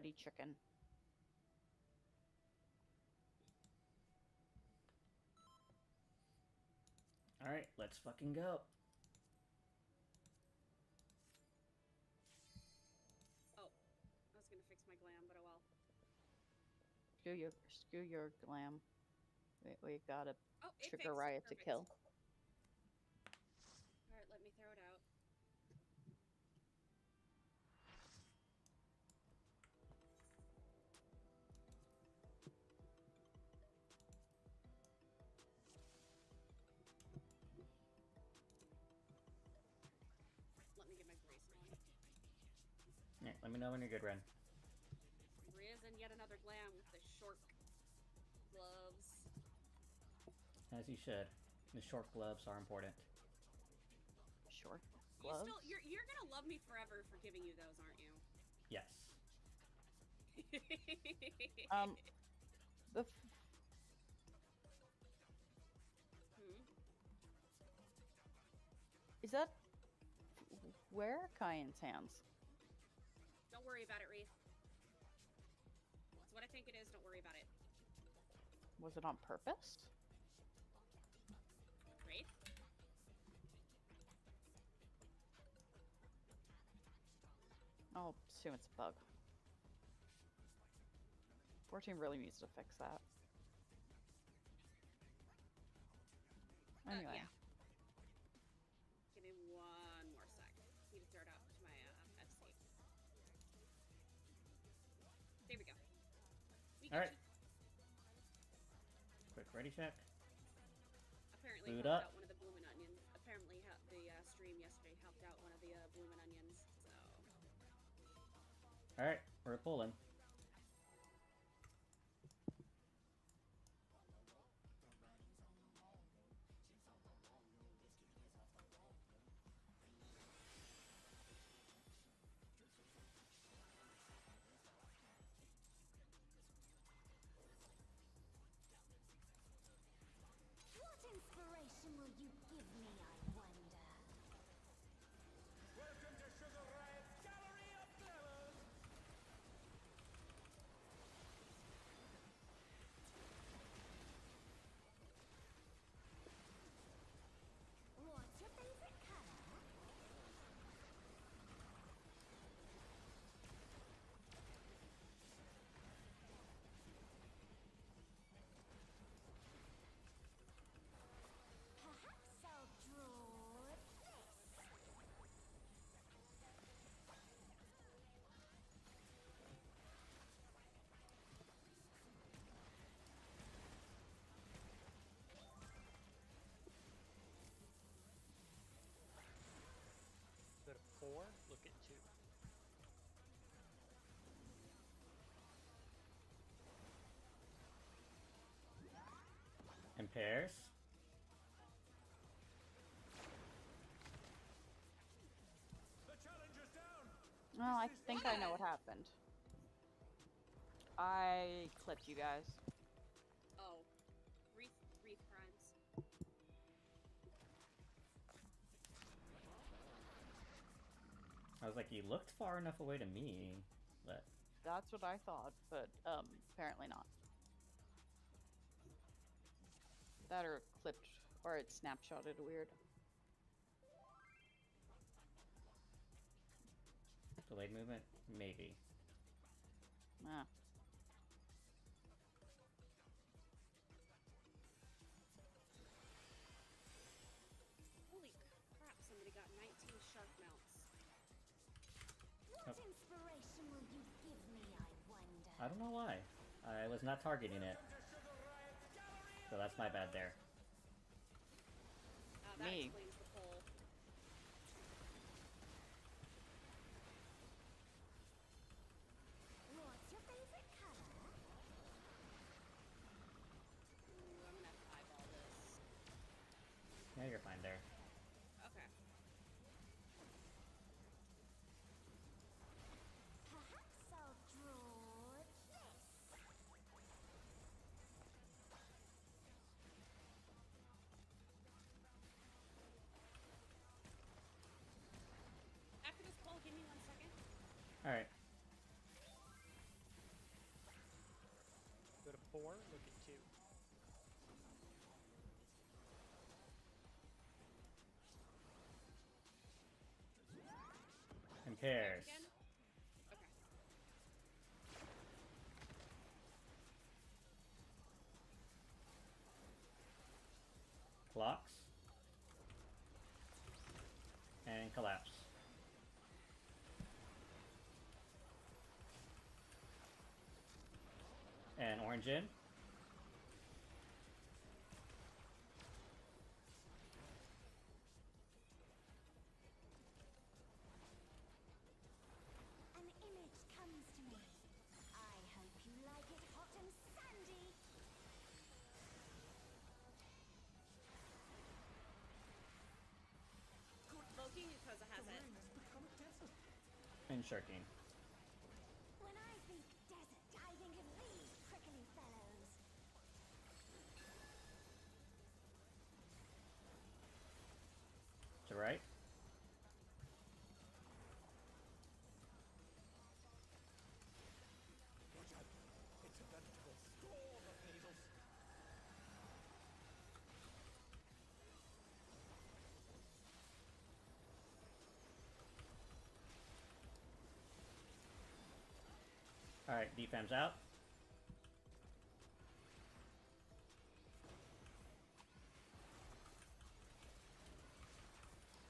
ready chicken. Alright, let's fucking go. Oh, I was gonna fix my glam, but oh well. Screw your glam. We gotta trigger fixed. riot Perfect. to kill. Alright, let me throw it out. Let me get my brace on. Yeah, let me know when you're good, Ren. Riz and yet another glam with the short gloves. As you should. The short gloves are important. Short gloves? You're gonna love me forever for giving you those, aren't you? Yes. The Is that... Where are Kyan's hands? Don't worry about it, Wreath. That's what I think it is, don't worry about it. Was it on purpose? Wraith? I'll assume it's a bug. 14 really needs to fix that. Anyway. Yeah. Give me one more sec. Need to throw it out to my FC. There we go. Alright. Quick ready check. Apparently Boot helped up. out one of the bloomin' onions. Apparently the stream yesterday helped out one of the bloomin' onions, so... Alright, we're pulling. What inspiration will you give me, I wonder? Welcome to Sugar Riot's Gallery of Glamours! What's your favorite color? Perhaps I'll draw this. Go to 4, look at 2. In pairs. The challenger's down! Well, I think I know what happened. I clipped you guys. Oh. Wreath crimes. I was like, you looked far enough away to me, but... That's what I thought, but apparently not. That or it clipped, or it snapshotted weird. Delayed movement? Maybe. Ah. Holy crap, somebody got 19 shark mounts. What inspiration will you give me, I wonder? I don't know why. I was not targeting it. So that's my bad there. That Me. explains the poll. What's your favorite color? Ooh, I'm gonna have to eyeball this. Yeah, you're fine there. Okay. Perhaps I'll draw this. After this poll, give me 1 second. Alright. 4, look at 2. Impairs. Again? Okay. Blocks. And collapse. And orange in. An image comes to me. I hope you like it hot and sandy. Loki because it has it. And shirking. When I think desert, I think of these prickly fellows. To right. It's a veritable storm of needles. Alright, defense out.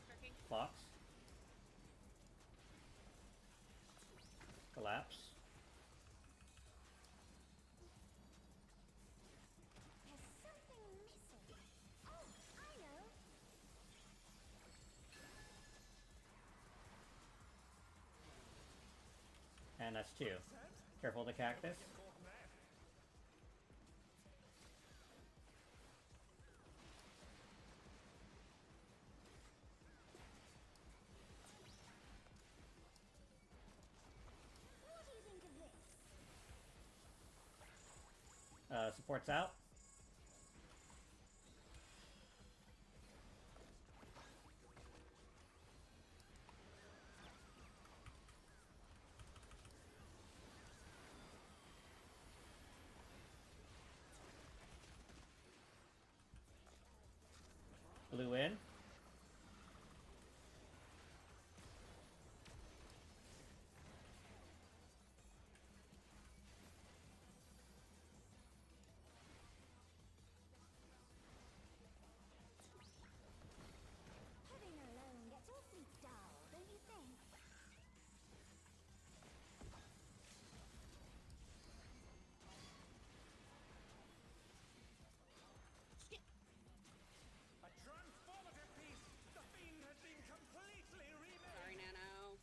Tricking. Blocks. Collapse. There's something missing. Oh, I know. And that's 2. Careful of the cactus. What do you think of this? Supports out. Blue in. Heading alone gets awfully dull, don't you think? A transformative piece! The fiend has been completely remade! Sorry, Nano.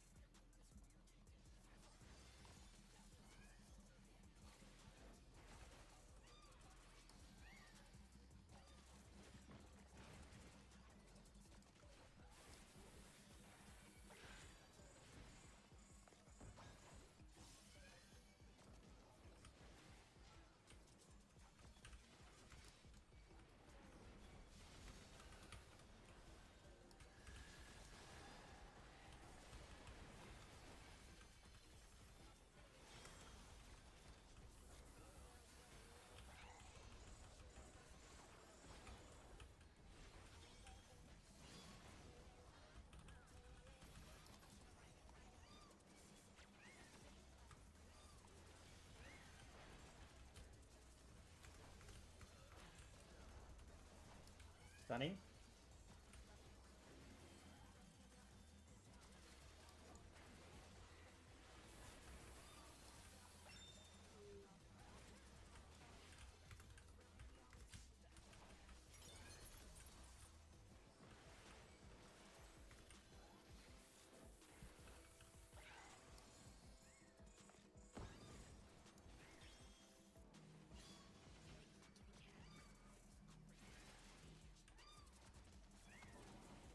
Stunning.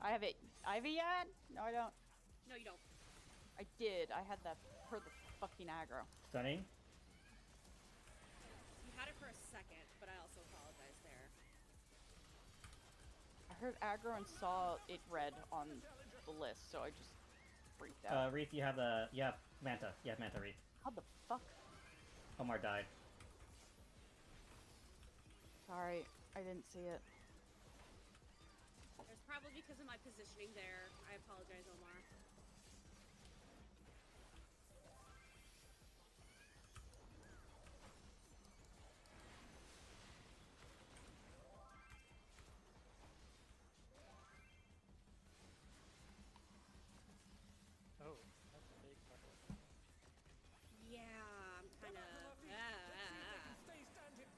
I have it. Ivy yet? No, I don't. No, you don't. I did. I had that per the fucking aggro. Stunning. You had it for a second, but I also apologize there. I heard aggro and saw it red on the list, so I just freaked out. Wreath, you have Manta. You have Manta, Wreath. How the fuck? Omar died. Sorry, I didn't see it. It's probably because of my positioning there. I apologize, Omar. Oh, that's a big puddle. Yeah, I'm kind of... Stay standing.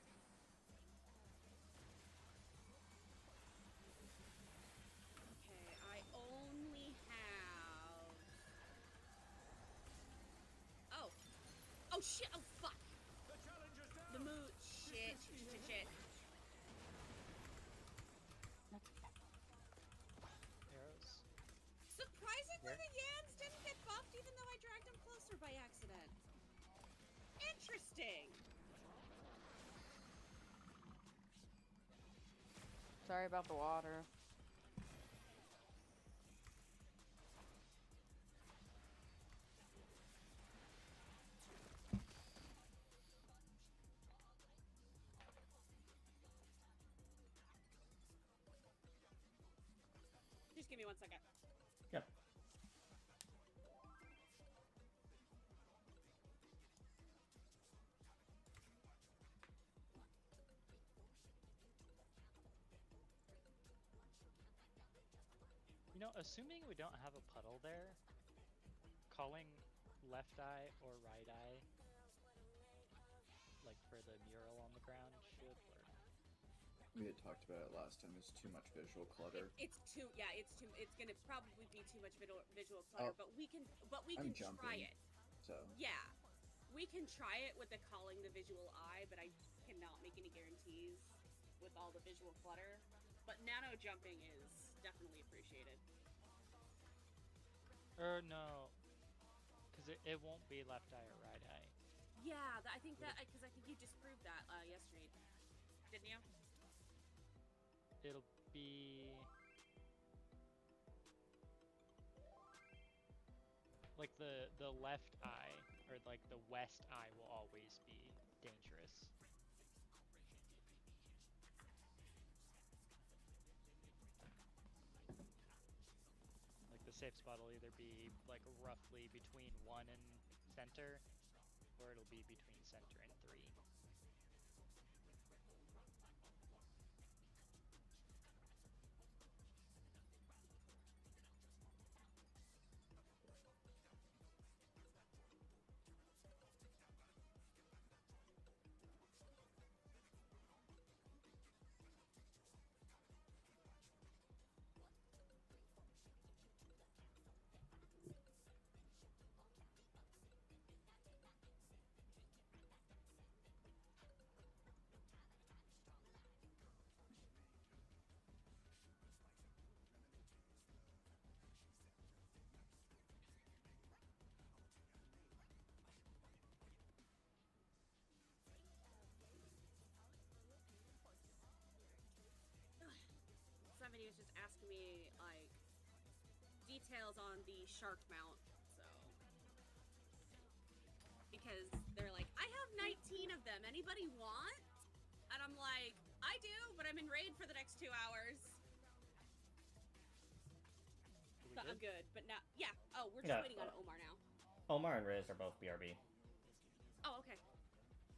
Okay, I only have... Oh. Oh, shit. Oh, fuck. The challenger's down. The mood. Shit. Arrows. Surprisingly, Where? the Yans didn't get buffed even though I dragged them closer by accident. Interesting. Sorry about the water. Just give me 1 second. Yep. You know, assuming we don't have a puddle there, calling left eye or right eye, like for the mural on the ground, should work. We had talked about it last time. It's too much visual clutter. It's gonna probably be too much visual clutter, Oh. but we can I'm try jumping. it. So Yeah, we can try it with the calling the visual eye, but I cannot make any guarantees with all the visual clutter. But nano jumping is definitely appreciated. No, because it won't be left eye or right eye. Yeah, I think you disproved that yesterday, didn't you? It'll be like the left eye or like the west eye will always be dangerous. Like the safe spot will either be like roughly between 1 and center, or it'll be between center and 3. Somebody was just asking me like details on the shark mount, so because they're like, I have 19 of them. Anybody want? And I'm like, I do, but I'm in raid for the next 2 hours. But I'm good. But now, yeah. Oh, we're just waiting on Omar now. Omar and Riz are both BRB. Oh, okay.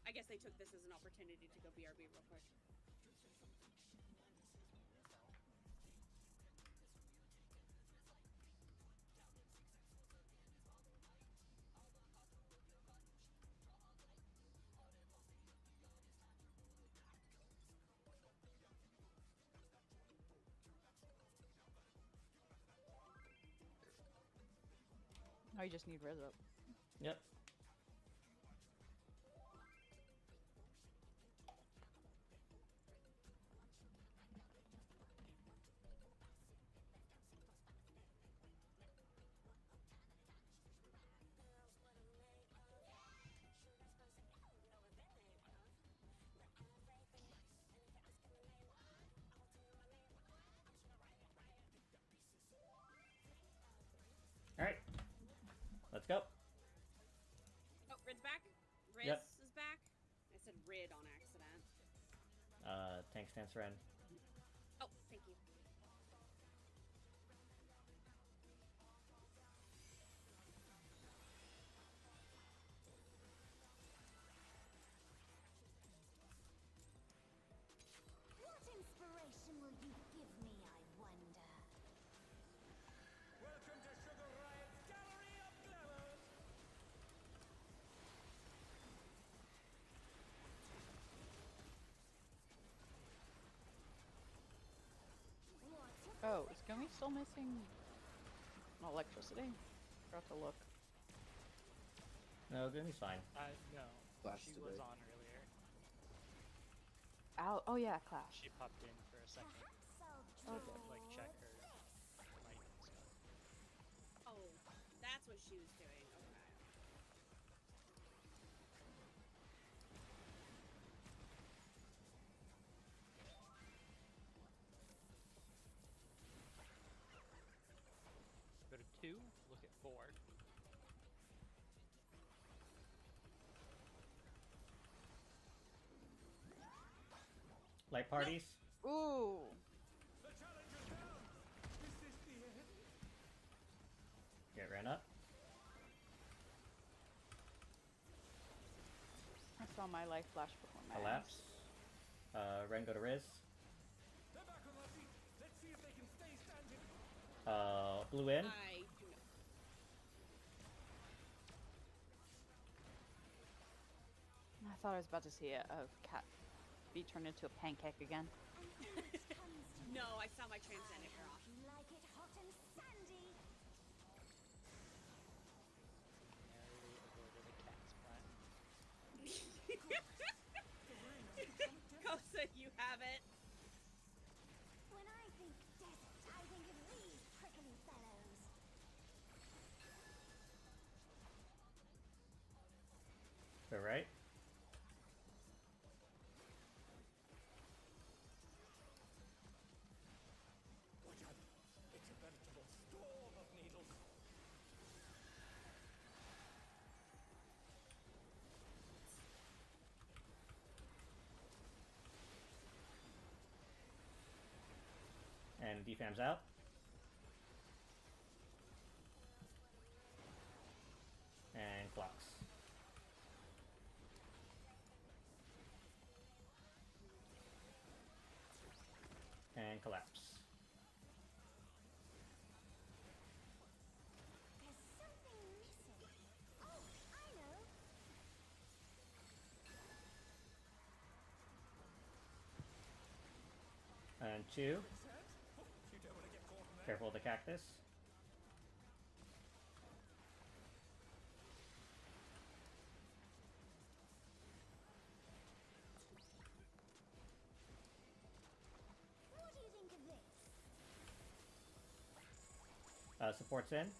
I guess they took this as an opportunity to go BRB real quick. Now you just need res up. Yep. Alright. Let's go. Oh, Rid's back? Riz Yep. is back? I said Rid on accident. Tank stance Ren. Oh, thank you. What inspiration will you give me, I wonder? Welcome to Sugar Riot's Gallery of Glamours! What's your Oh, is Gumi still missing electricity? Forgot to look. No, Gumi's fine. No. Flash She today. was on earlier. Ow! Oh yeah, class. She popped in for a second. perhaps I'll Okay. draw Like check her this? mic and stuff. Oh, that's what she was doing. Okay. Go to 2, look at 4. Light parties. Ooh! The challenge is down! Is this the end? Get Ren up. I saw my life flash before my eyes. Collapse. Ren go to Riz. They're back on their feet. Let's see if they can stay standing. Blue in. I do not. I thought I was about to see a cat be turned into a pancake again. An image comes to me. No, I saw my I transcendent hope off. you like it hot and sandy. Narrowly avoided a cat's plant. Kosa, you have it. When I think desert, I think of these prickly fellows. Go right. Watch out. It's a veritable storm of needles. And defams out. And clocks. And collapse. There's something missing. Oh, I know. And 2. Set. Oh, you don't want to get caught in there. Careful of the cactus. What do you think of this? Supports in.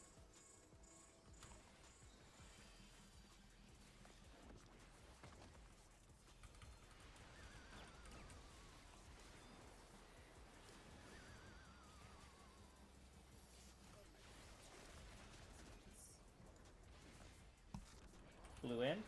Blue in.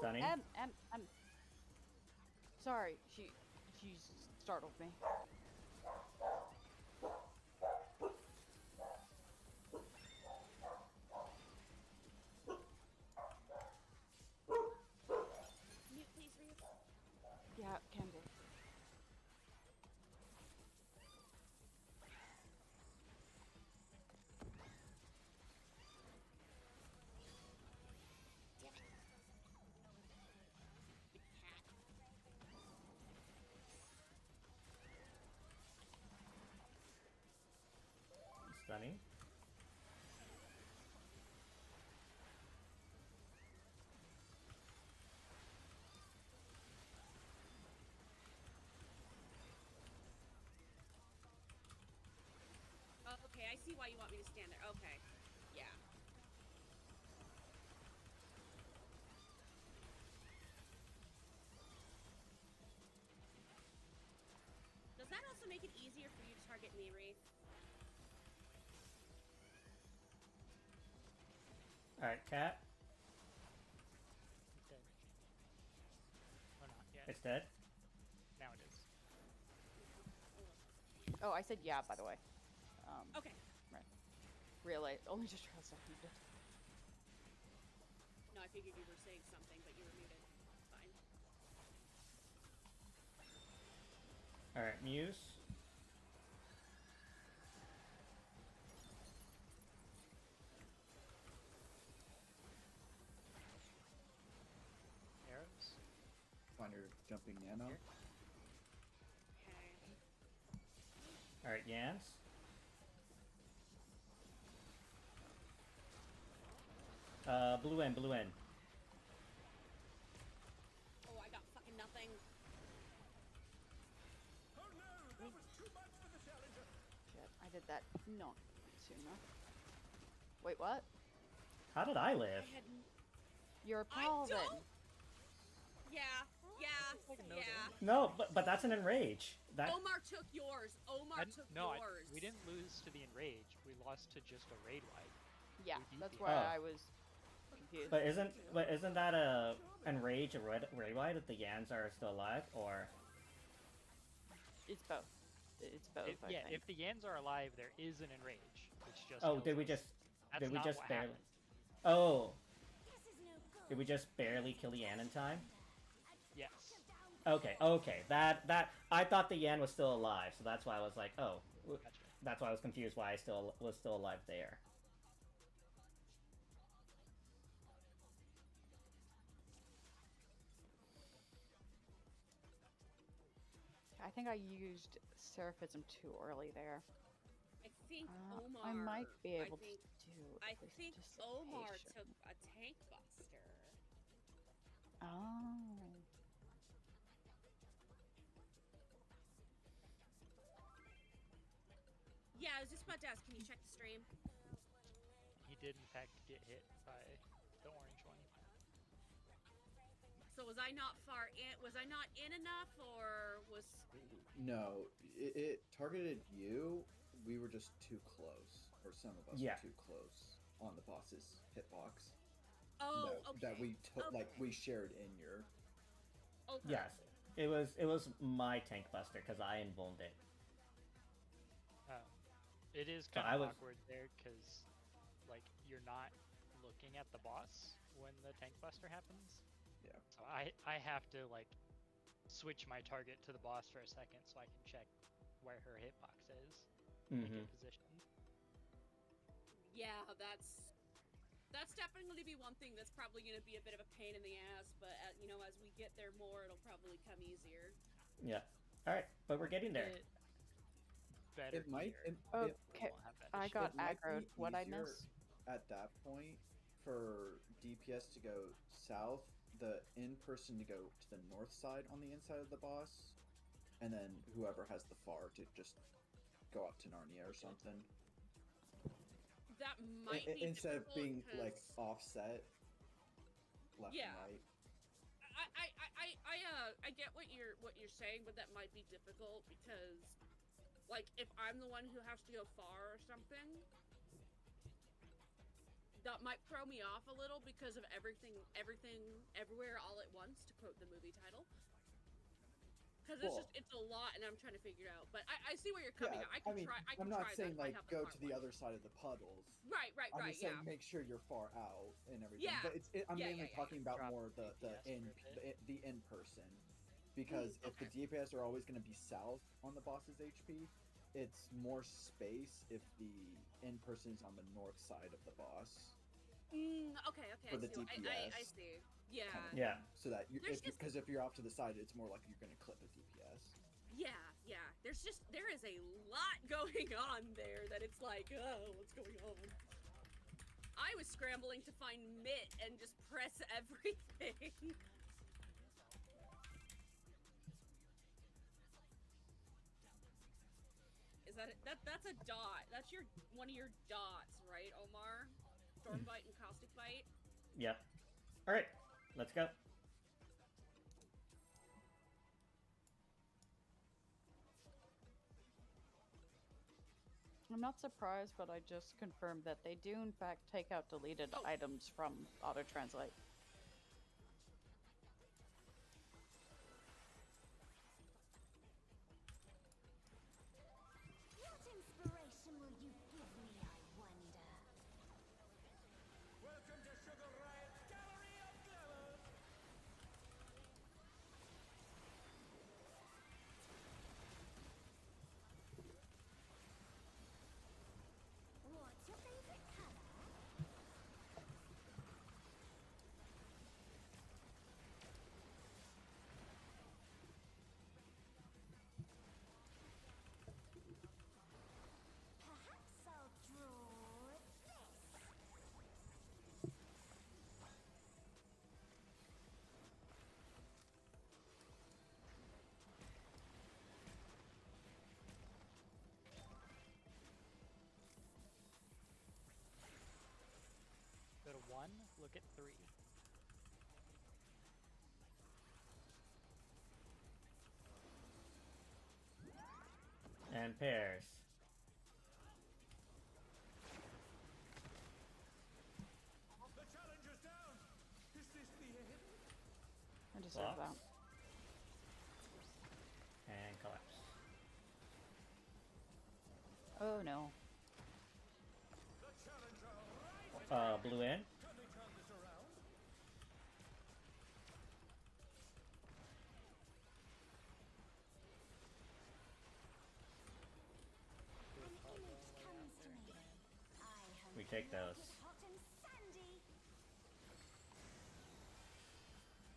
Stunning. Sorry, she startled me. Mute, please, Reeve. Yeah, can do. Big cat. Stunning. Oh, okay, I see why you want me to stand there. Okay. Yeah. Does that also make it easier for you to target me, Reeve? Alright, cat. It's dead. Or not yet. It's dead. Now it is. Oh, I said yeah, by the way. Okay. Right. Really, only just realized I muted. No, I figured you were saying something, but you were muted. Fine. Alright, Muse. Arrows. Find your jumping nano. Here. Okay. Alright, Yans. Blue end, blue end. Oh, I got fucking nothing. Oh no, that was too much for the challenger. Shit, I did that not soon enough. Wait, what? How did I live? I had. You're a I paladin. don't. Yeah. No, but that's an enrage. That Omar took yours. Omar took No, yours. we didn't lose to the enrage. We lost to just a raid wipe. Yeah, We beat that's the- why Oh. I was confused. but isn't that a enrage a red white if the Yans are still alive, or It's both. It's both. I Yeah, think. if the Yans are alive, there is an enrage. Which just oh kills did we us. just That's did we not just what barely happened. oh This is no good. did we just barely kill the Yan in time? Yes. Okay, that I thought the Yan was still alive, so that's why I was like, oh, Gotcha. that's why I was confused why I was still alive there. I think I used Seraphism too early there. I think Omar. I might be able I think, to do. I at least think Omar dissipation. took a tank buster. Oh. Yeah, I was just about to ask. Can you check the stream? He did in fact get hit by the orange one. So was I not far in? Was I not in enough, or was? No, it targeted you. We were just too close, or some of us Yeah. were too close on the boss's hitbox. Oh, okay. That we took, like Okay. we shared in your. Okay. Yes, it was my tank buster because I invulned it. It is So kind I of was- awkward there because, like, you're not looking at the boss when the tank buster happens. Yeah. So I have to like switch my target to the boss for a second so I can check where her hitbox is, and Mm-hmm. get positioned. Yeah, that's definitely going to be one thing that's probably going to be a bit of a pain in the ass. But you know, as we get there more, it'll probably come easier. Yeah. All right, but we're getting there. Better It might. gear. Okay, Won't have that I issue. got It might aggroed. be What'd I easier miss? At that point, for DPS to go south, the in-person to go to the north side on the inside of the boss, and then whoever has the far to just go up to Narnia or something. That might be Instead of difficult being like 'cause offset left Yeah. and right. I get what you're saying, but that might be difficult because, like, if I'm the one who has to go far or something, that might throw me off a little because of everything, everywhere, all at once, to quote the movie title. Because it's a lot, and I'm trying to figure it out. But I see where you're coming at. I can try. I'm not try saying that. like go to the other side of the puddles. Right. I'm just saying Yeah. make sure you're far out and everything. Yeah. But I'm mainly talking about Drop more the DPS for a bit. in person, because if the DPS are always going to be south on the boss's HP, it's more space if the in person is on the north side of the boss. Okay. For the DPS. I see. Yeah. Yeah. So that because if you're off to the side, it's more likely you're going to clip a DPS. Yeah. There is a lot going on there that it's like, oh, what's going on? I was scrambling to find Mitt and just press everything. Is that's a dot? That's one of your dots, right, Omar? Stormbite and Caustic Bite? Yep. Alright, let's go. I'm not surprised, but I just confirmed that they do in fact take out deleted items from auto-translate. What inspiration will you give me, I wonder? Welcome to Sugar Riot's Gallery of Glamour! What's your favorite color? Perhaps I'll draw this. Go to 1, look at 3. And pairs. The challenger's down! Is this the end? I deserve Blocks. that. And collapse. Oh no. The challenger right Blue in. Can they turn this around? An image comes to me. I hope We take you like those. it hot and sandy.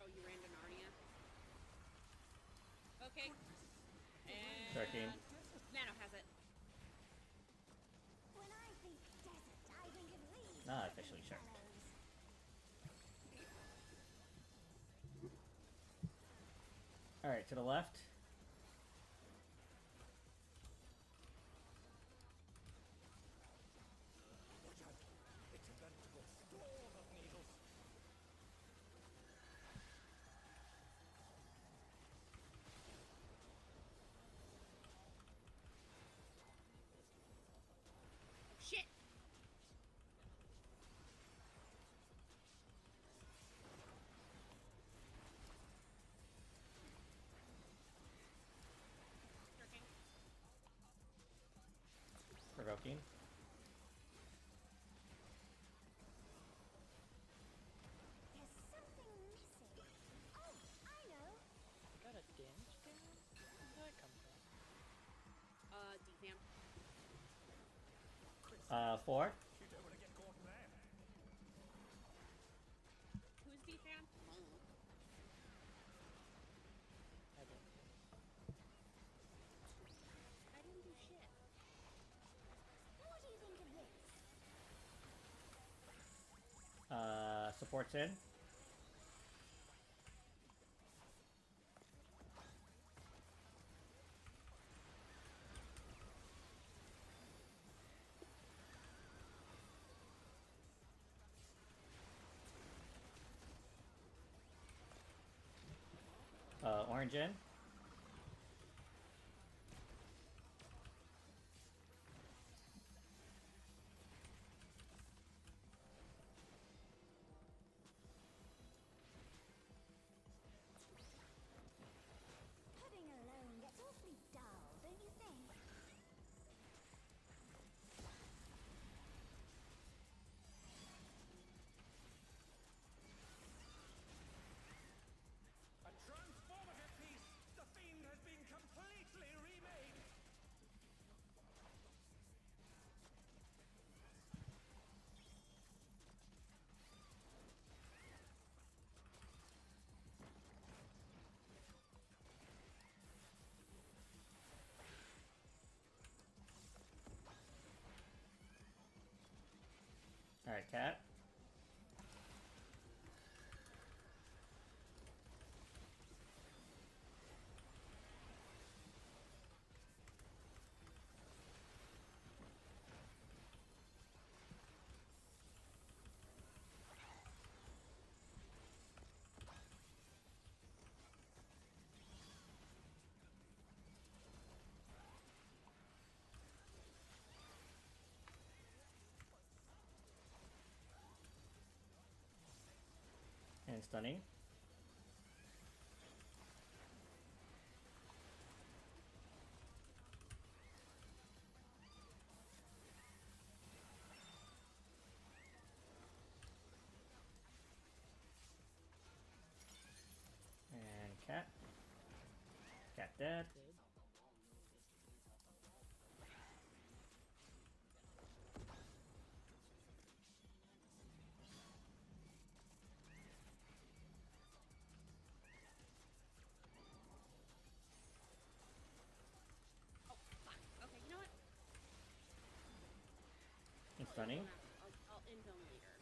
Oh, you ran to Narnia? Okay. And 13. Nano has it. When I think desert, I think of these. Not officially sure. fellows. Alright, to the left. Watch out! It's a veritable storm of needles. Shit! Working. Provoking. There's something missing. Oh, I know. Got a dinge there? Where did that come from? DFAM. 4. You don't want to get caught there. Who's DFAM? I don't know. I didn't do shit. What do you think of this? Supports in. Orange in. And stunning. And cat. Cat dead. Oh, fuck. Okay, you know what? And stunning. I'll invuln later.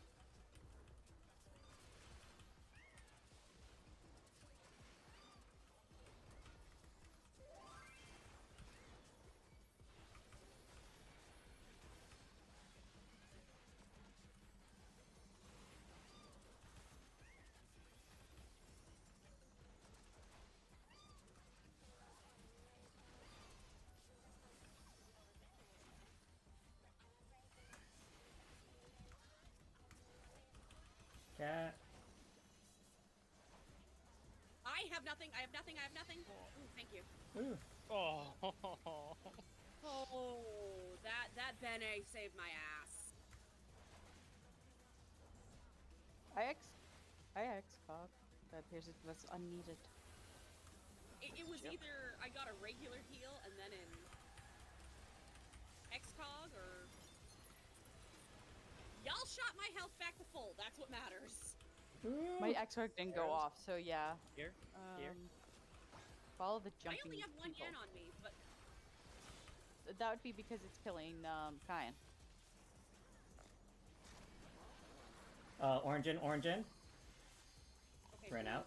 Cat. I have nothing. I have nothing. I have nothing. Ooh, thank you. Ooh. Oh. Oh, that Bene saved my ass. I X-Cog. That appears it was unneeded. It was either I got a regular heal and then in XCOG or y'all shot my health back to full. That's what matters. My X-Cog didn't go off, so yeah. Here. Here. Follow the I jumping only have 1 people. yen on me, but That would be because it's killing Kyan. Origin. okay. Ran out.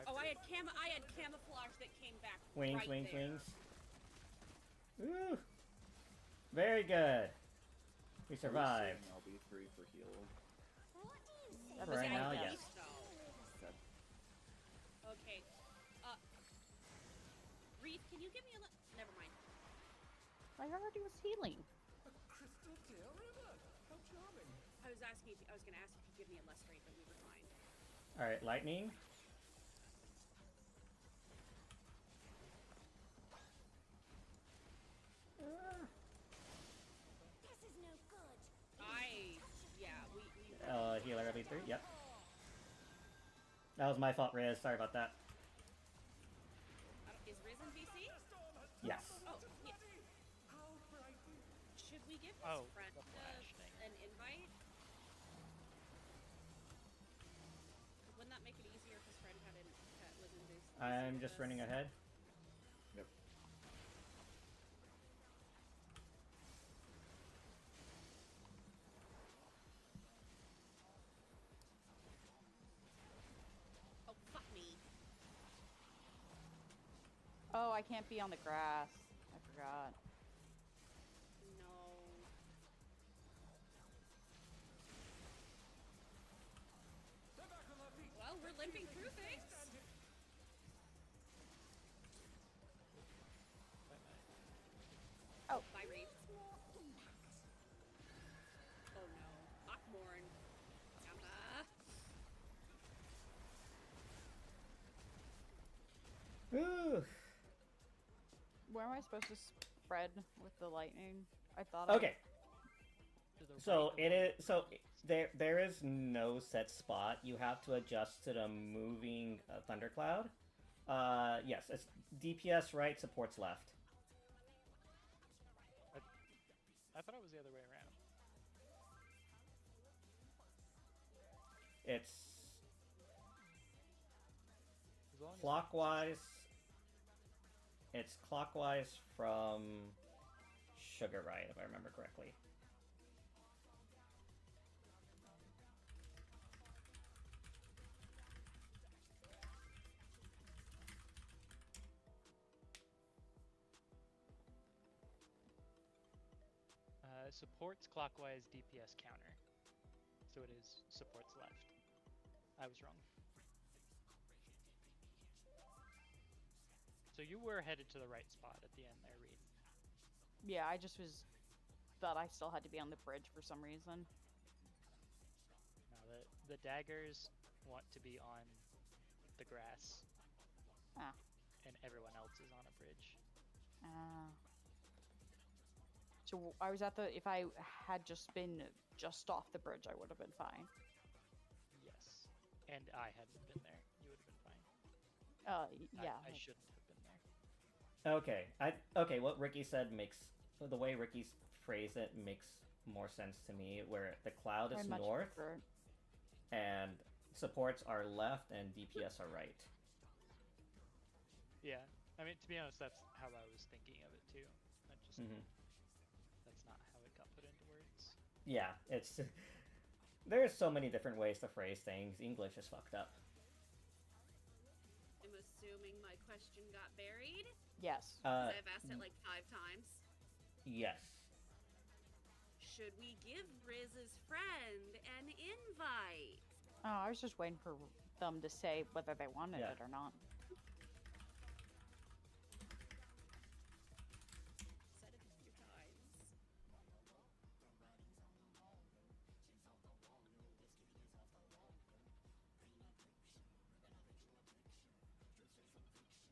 Oh, I had camouflage that came back. Wings, right wings, there. wings. Ooh. Very good. We survived. I'll be 3 for heal. What do you say? That For right was now, yeah. yes. Okay. Reef, can you give me a never mind. I already was healing. A crystal clear river. How charming. I was gonna ask if you give me a less rate, but we were fine. Alright, lightning. This is no good. We Healer LB3, yep. That was my fault, Riz. Sorry about that. is Risen VC? Yes. Oh, yeah. How frightened. Should we give his Oh, friend the flash thing. an invite? Wouldn't that make it easier if his friend was in VC? I'm with just us? running ahead. Yep. Oh, fuck me. Oh, I can't be on the grass. I forgot. No. They're back on their feet. Well, we're limping through things. Oh. Bye, Reef. More impact. Oh no. Akmorn. Yama. Ooh. Where am I supposed to spread with the lightning? I thought. Okay. To the So right it of is. So there is no set spot. You have to adjust to the moving thundercloud. Yes, it's DPS right, supports left. I thought it was the other way around. It's As long as clockwise. It's clockwise from sugar right, if I remember correctly. Supports clockwise DPS counter. So it is supports left. I was wrong. So you were headed to the right spot at the end there, Reed. Yeah, I just was but I still had to be on the bridge for some reason. No, the daggers want to be on the grass. Ah. And everyone else is on a bridge. So I was at the. If I had just been just off the bridge, I would have been fine. Yes. And I hadn't been there. You would have been fine. Yeah. I shouldn't have been there. Okay, what Ricky said makes the way Ricky's phrased it makes more sense to me. Where the cloud is north, and supports are left, and DPS are right. Yeah, I mean, to be honest, that's how I was thinking of it too. I just that's not how it got put into words. Yeah, it's there's so many different ways to phrase things. English is fucked up. I'm assuming my question got buried. Yes. 'Cause I've asked it like 5 times. Yes. Should we give Riz's friend an invite? Oh, I was just waiting for them to say whether they wanted it or not. Said it a few times.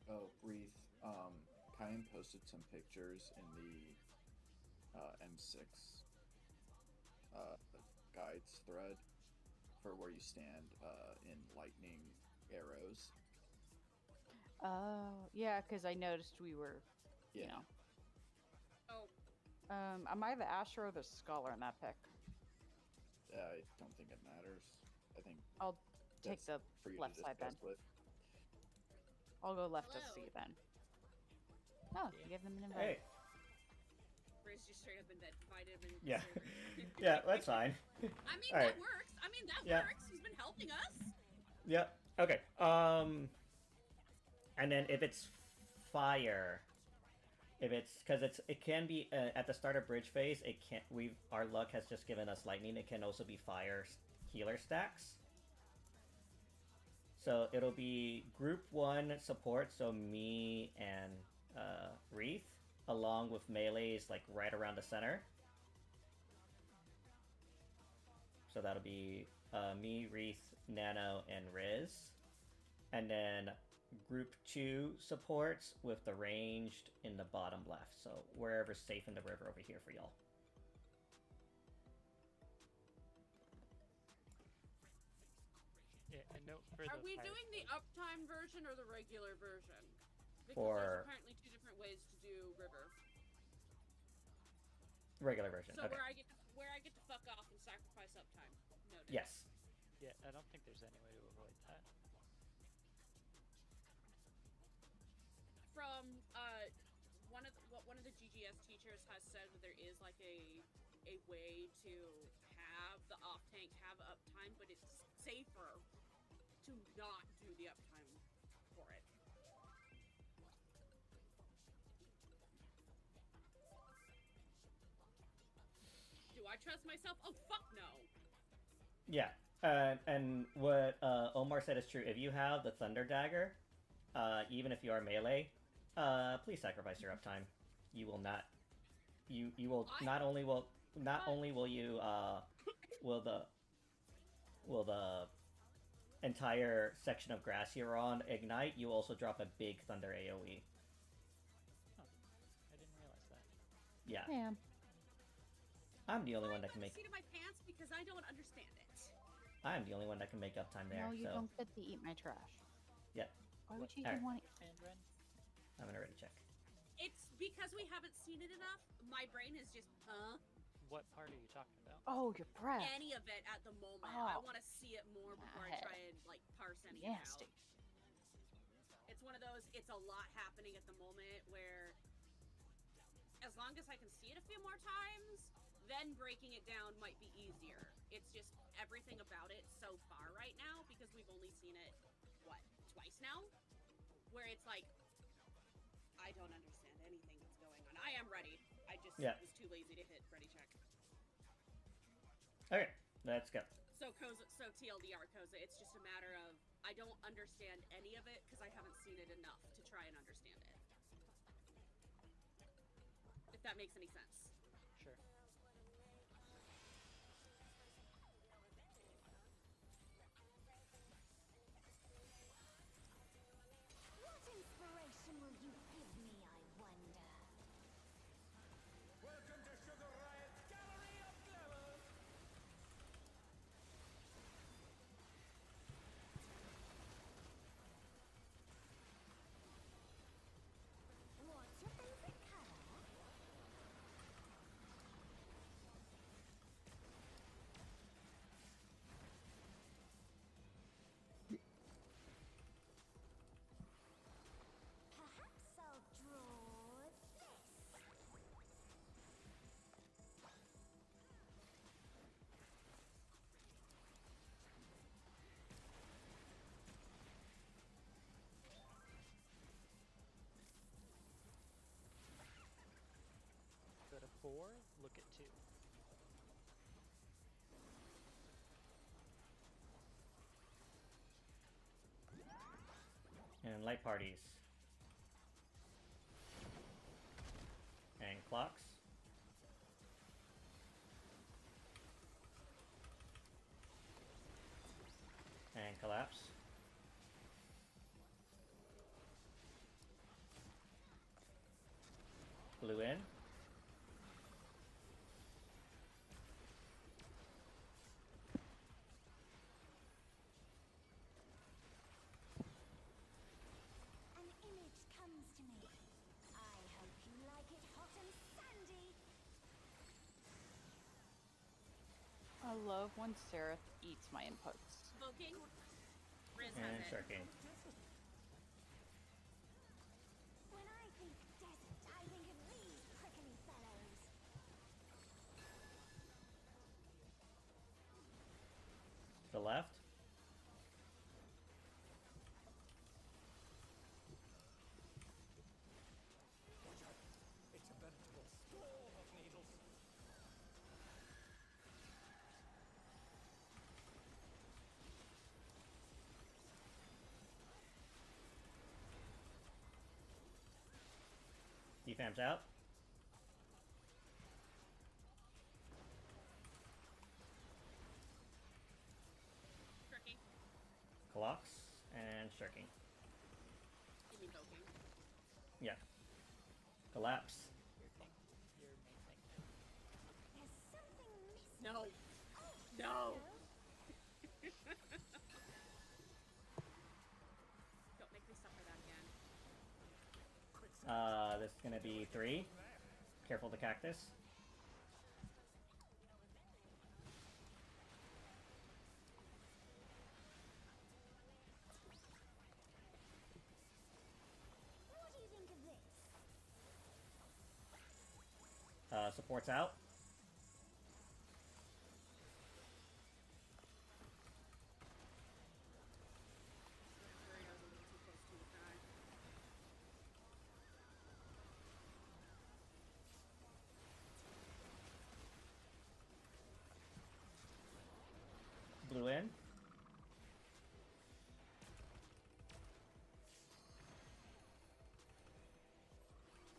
Oh, Breathe. Kyan posted some pictures in the M6 guides thread for where you stand in lightning arrows. Oh, yeah, because I noticed we were, you know. Oh. Am I the Asher or the Scholar in that pick? I don't think it matters. I think I'll take the for you left to side then. discuss with. I'll go left to Hello. C then. Oh, you gave them an invite. Hey. Riz just straight up invited him. Yeah. Yeah, that's fine. I mean, All that right. works. I mean, that Yeah. works. He's been helping us. Yep. Okay. And then if it's fire, if it's because it can be at the start of bridge phase. It can't. Our luck has just given us lightning. It can also be fire healer stacks. So it'll be group 1 support. So me and Wreath, along with melees like right around the center. So that'll be me, Wreath, Nano, and Riz. And then group 2 supports with the ranged in the bottom left. So wherever's safe in the river over here for y'all. Yeah, and note for Are the we fire doing the uptime version or the regular version? Because For- there's apparently 2 different ways to do river. Regular version. So Okay. where I get to fuck off and sacrifice uptime. Noted. Yes. Yeah, I don't think there's any way to avoid that. From one of the GGS teachers has said that there is like a way to have the off tank have uptime, but it's safer to not do the uptime for it. Do I trust myself? Oh fuck no. Yeah. And what Omar said is true. If you have the Thunder Dagger, even if you are melee, please sacrifice your uptime. You will not. You will not only will you will the entire section of grass you're on ignite. You also drop a big Thunder AOE. Oh, I didn't realize that. Yeah. Damn. I'm the only one I'm that can not make. seat of my pants because I don't understand it. I'm the only one that can make uptime there. No, you so don't get to eat my trash. yeah, Why would you Alright. even want it? And Ren? I'm gonna already check. It's because we haven't seen it enough. My brain is just, What part are you talking about? Oh, your breath. any of it at the moment. I Oh. want to see it more before I Head. try and like parse any Nasty. out. It's one of those. It's a lot happening at the moment where, as long as I can see it a few more times, then breaking it down might be easier. It's just everything about it so far right now because we've only seen it twice now, where it's like I don't understand anything that's going on. I am ready. I just Yeah. was too lazy to hit ready check. Okay, let's go. So TLDR Koza, it's just a matter of I don't understand any of it because I haven't seen it enough to try and understand it. If that makes any sense. Sure. And light parties. And clocks. And collapse. Blue in. An image comes to me. I hope you like it hot and sandy. I love when Seraph eats my inputs. Voking. Riz And has it. shirking. When I think desert, I think of these prickly fellows. The left. It's a veritable storm of needles. DFAM's out. Tricky. Clocks. And shirking. You mean Voking? Yeah. Collapse. Your thing. Your main thing. There's something missing. No. Oh, No. no. Don't make me suffer that again. This is gonna be 3. Careful the cactus. What do you think of this? Support's out. Burrito's a little too close to the guy. Blue in.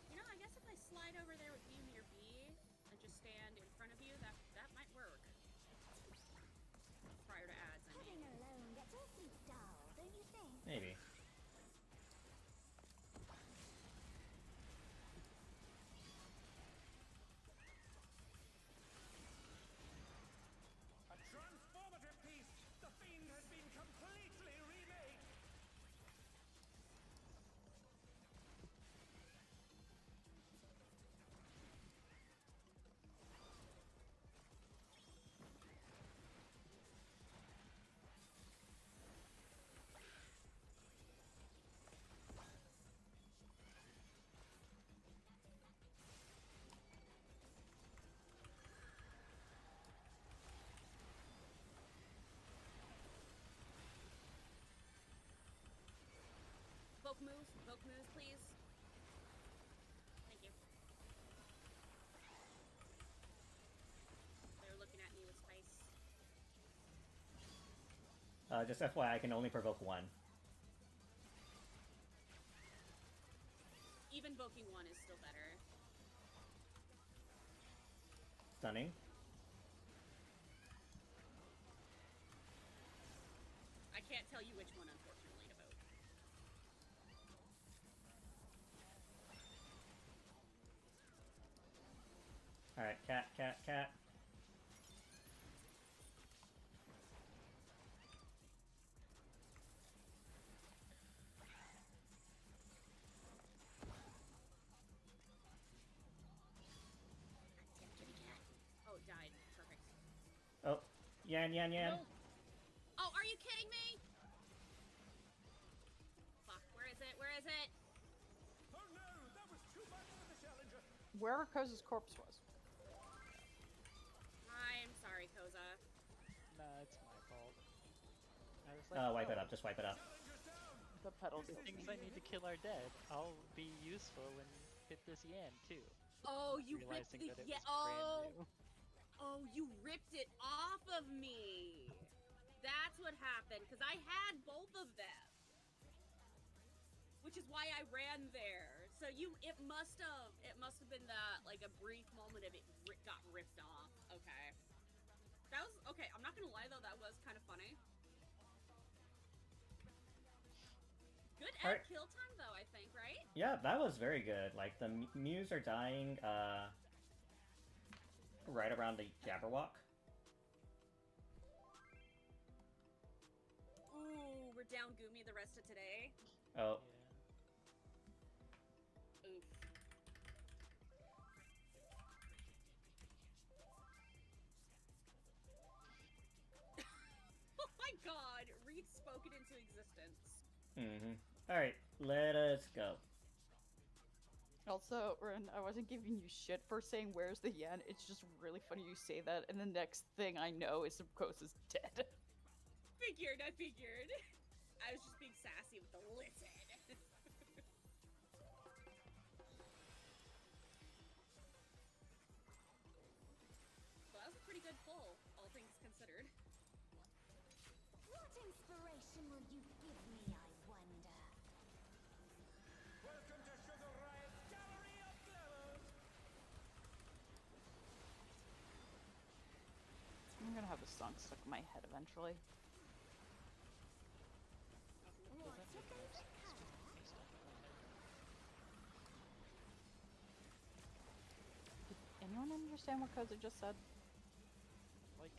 You know, I guess if I slide over there with Ymir B and just stand in front of you, that might work. Prior to ads, I mean. Heading alone gets awfully dull, don't you think? Maybe. A transformative piece! The fiend has been completely remade! Voke moves, please. Thank you. They're looking at me with spice. Just FYI, I can only provoke 1. Even Voking 1 is still better. Stunning. I can't tell you which one, unfortunately, to vote. Alright, cat, cat, cat. Oh, it died. Perfect. Oh, yan, yan, yan. No. Oh, are you kidding me? Fuck, where is it? Where is it? Oh no, that was too much for the challenger! Wherever Koza's corpse was. I'm sorry, Koza. Nah, it's my fault. I was like, Wipe it "Oh, up, just wipe it up. Challenger's down! The pedals. The things I need to kill are dead. I'll be useful and hit this Yan too. Oh, you ripped Realizing the that it yeah. was Oh, brand new. oh, you ripped it off of me. That's what happened. Cause I had both of them. which is why I ran there. So it must have been that, like, a brief moment of it got ripped off. Okay. That was, okay, I'm not gonna lie though, that was kind of funny. Good Alright. kill time though, I think, right? Yeah, that was very good. Like, the Mews are dying, right around the Jabberwock. Ooh, we're down Gumi the rest of today. Oh, Yeah. Oof. Oh my god, Reed spoke it into existence. Alright, let us go. Also, Ren, I wasn't giving you shit for saying where's the yen. It's just really funny you say that, and the next thing I know is Subcosa's dead. I figured. I was just being sassy with the listen. Well, that was a pretty good pull, all things considered. What inspiration will you give me, I wonder? Welcome to Sugar Riot's Gallery of Glamours! I'm gonna have a song stuck in my head eventually. What's your favorite color? Did anyone understand what Koza just said? Like,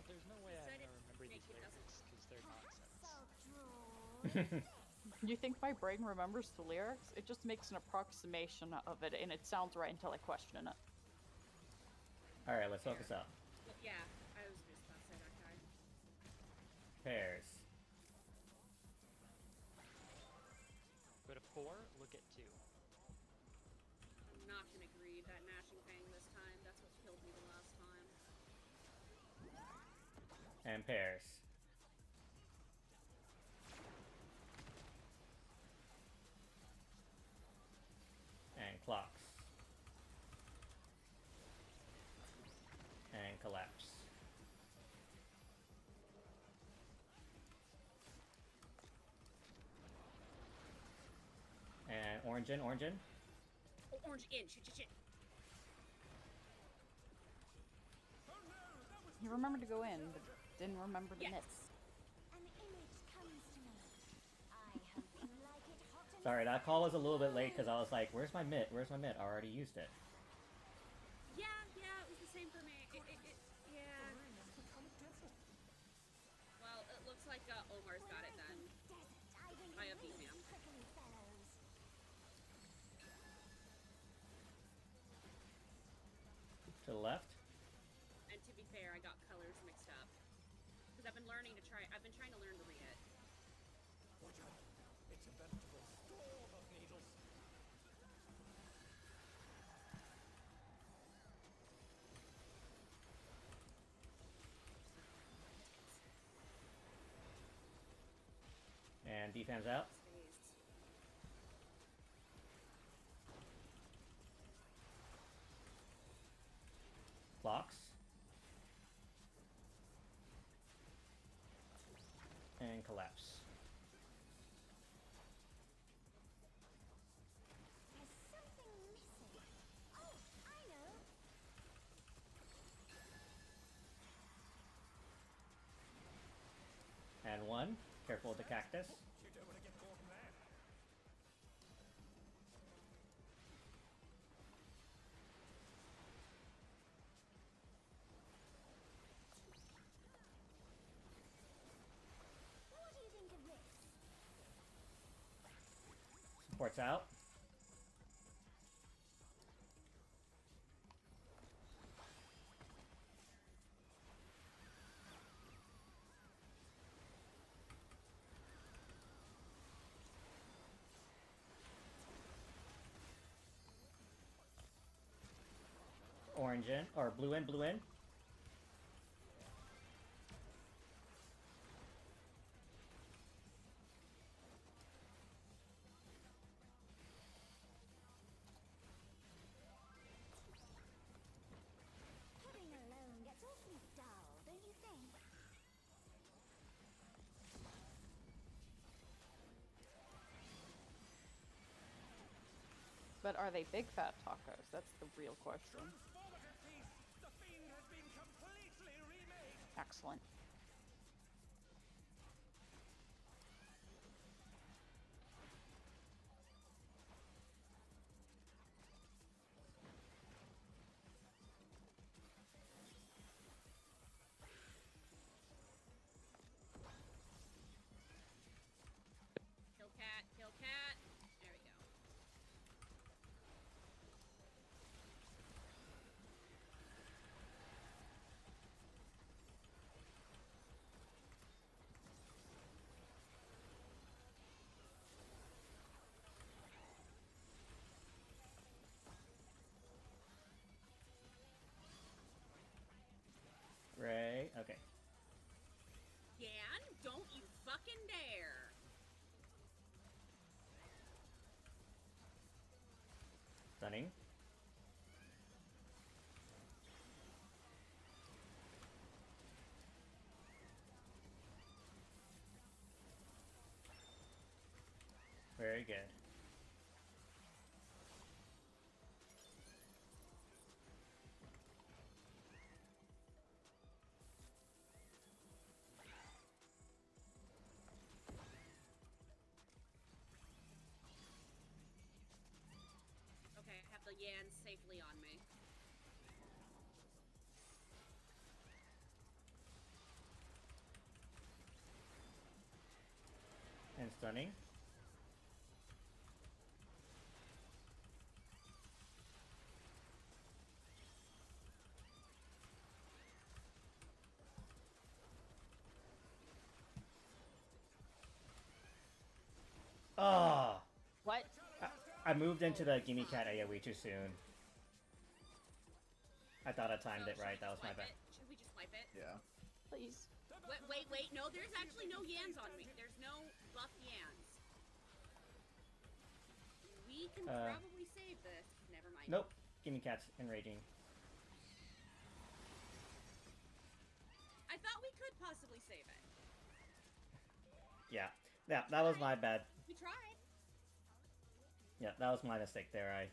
there's no way I'm Said gonna it remember these naked lyrics because they're nonsense. So droll. You think my brain remembers the lyrics? It just makes an approximation of it, and it sounds right until I question it. Alright, let's focus up. Well, yeah, I was just about to say that guy. Pairs. Go to 4, look at 2. I'm not gonna greed that gnashing fang this time. That's what killed me the last time. And pairs. And clocks. And collapse. And orange in, orange in. Oh, orange in, shit. Oh no, that was He remembered to go in, but didn't remember to Yes. miss. An image comes to me. I hope you like it hot and Sorry, that call was a little bit late because I was like, where's my mitt? Where's my mitt? I already used it. Yeah, it was the same for me. Yeah. Well, it looks like Omar's got it then. I have beat him. prickly fellows. To the left. And to be fair, I got colors mixed up. Because I've been trying to learn to read it. Watch out! It's a veritable storm of needles. And defense out. Spaced. Clocks. And collapse. There's something missing. Oh, I know. And one. Careful with the cactus. You don't want to get caught in that. What do you think of this? Supports out. Orange in, or blue in, blue in. Hitting alone gets awfully dull, don't you think? But are they big fat tacos? That's the real question. Transformative piece! The fiend has been completely remade! Excellent. Kill cat, kill cat. There we go. Ray. Okay. Yan, don't you fucking dare. Stunning. Very good. Okay, I have the Yan safely on me. And stunning. Oh! What? I moved into the Gimme Cat AoE too soon. I thought I timed it right. That was my Swipe bad. it. Should we just swipe it? Yeah. Please. Wait. No, there's actually no Yans on me. There's no buff Yans. We can probably save this. Never mind. Nope. Gimme Cat's enraging. I thought we could possibly save it. Yeah. Yeah, that was my bad. We tried. Yeah, that was my mistake there. I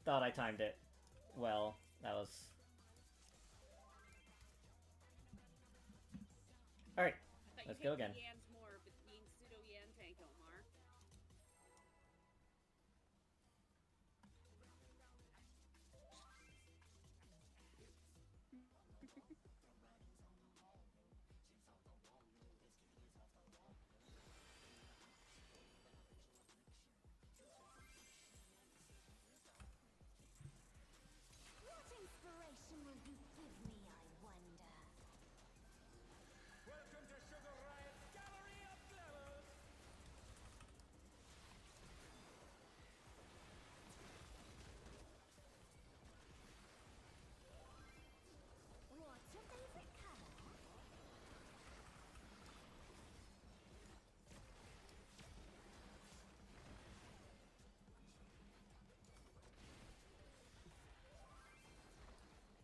thought I timed it well. That was... Alright, I thought let's you go hated again. Yans more, but being pseudo Yan tank Omar. What inspiration will you give me, I wonder? Welcome to Sugar Riot's Gallery of Glamour! What's your favorite color?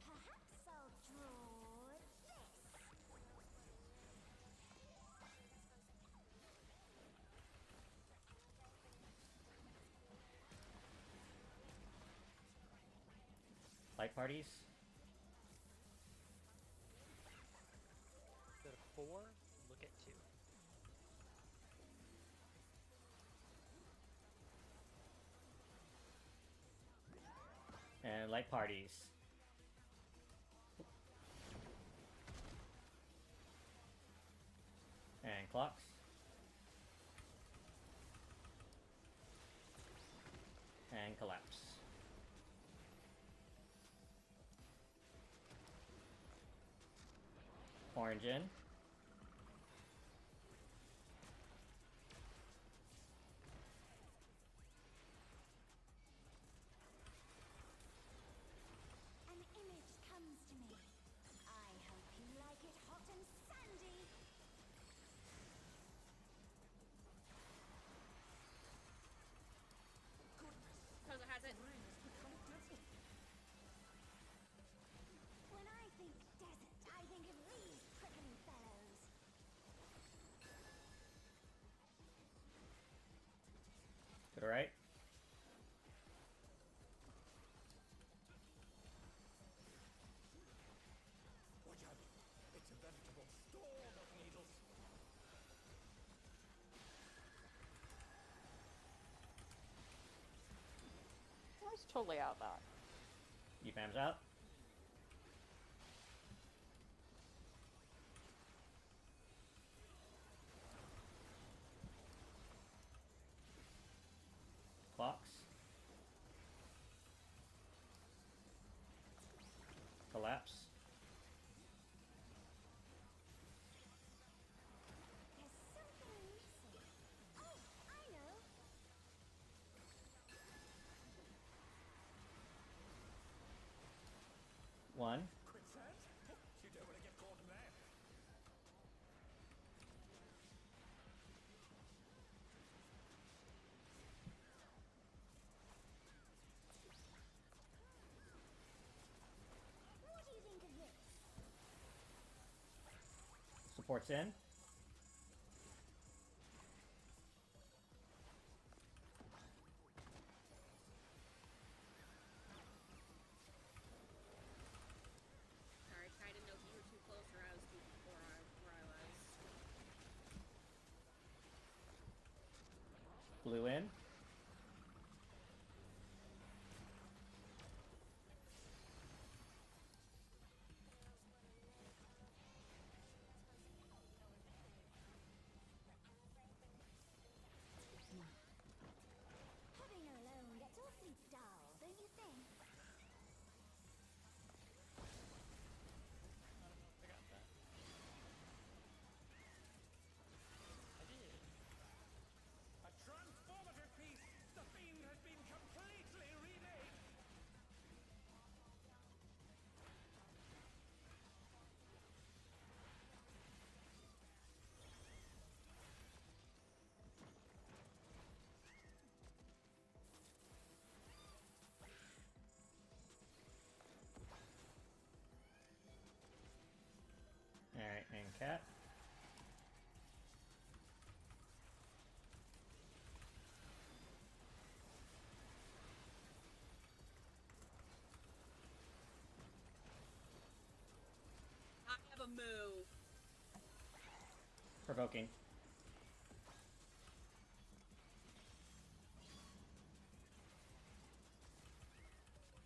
Perhaps I'll draw this. Light parties? Go to 4, look at 2. And light parties. And clocks. And collapse. Orange in. An image comes to me. I hope you like it hot and sandy. Toza has it. When I think desert, I think of these prickly fellows. To the right. was totally out of that. EFAM's out. Clocks. Collapse. There's something missing. Oh, I know. One. Quicksand? You don't want to get caught in there. What do you think of this? Supports in. Sorry, I didn't know if you were too close or I was too or where I was. Blue in. Having her alone gets awfully dull, don't you think? I got that. I did. A transformative piece! The fiend has been completely remade! Alright, and cat. I have a move. Provoking.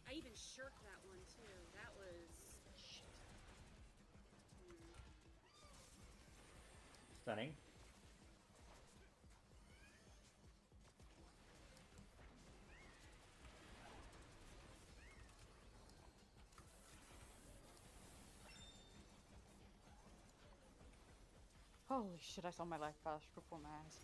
I even shirked that one too. That was shit. Stunning. Holy shit, I saw my life flash before my eyes.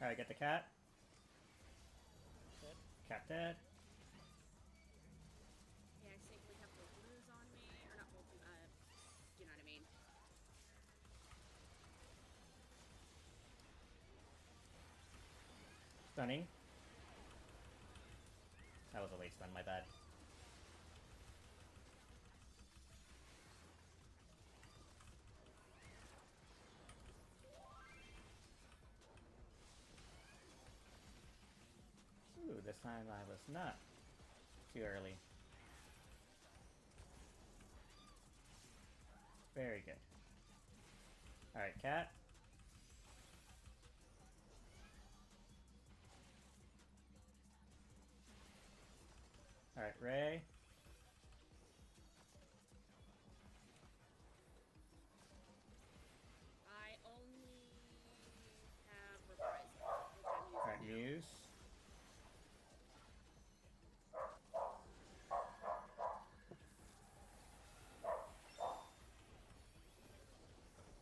Alright, get the cat. Dead. Cat dead. Yeah, I safely have both blues on me, or not both. You know what I mean. Stunning. That was a late stun, my bad. Ooh, this time I was not too early. Very good. Alright, cat. Alright, Ray. I only have reprisal, which I'm using Alright, now. Muse.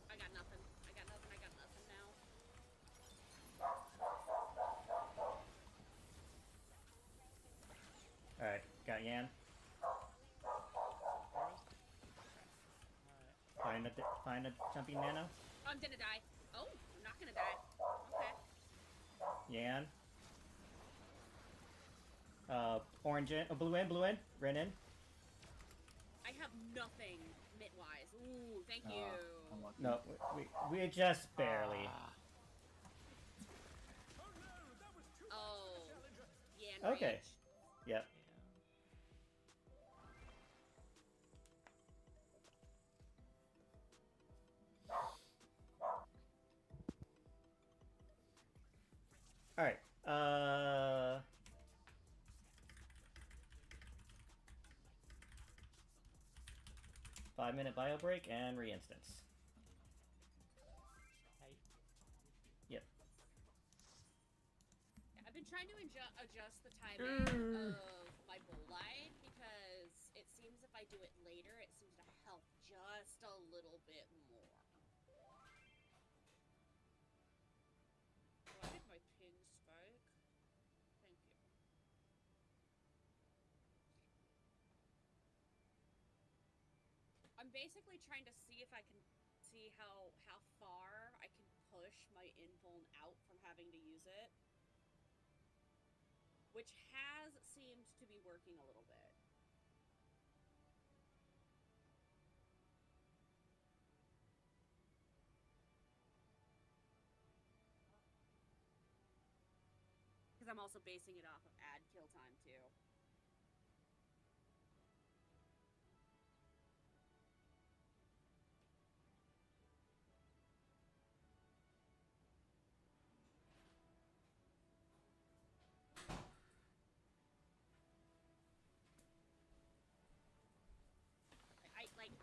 I got nothing. I got nothing. I got nothing now. Alright, got Yan. Alright. Find a jumping nano. I'm gonna die. Oh, I'm not gonna die. Okay. Yan. Orange in. Oh, blue in, blue in. Ren in. I have nothing mid-wise. Ooh, thank you. Unlucky. No, we just barely. Oh no, that was too Oh, much for the challenger! yeah. Okay. Rage. Yep. Yeah. All right. 5-minute bio break and re-instance. I, Yep. I've been trying to adjust the timing of my bowl light because it seems if I do it later, it seems to help just a little bit more. Oh, I did my pin spike. Thank you. I'm basically trying to see if I can see how far I can push my invuln out from having to use it. Which has seemed to be working a little bit. Because I'm also basing it off of ad kill time too.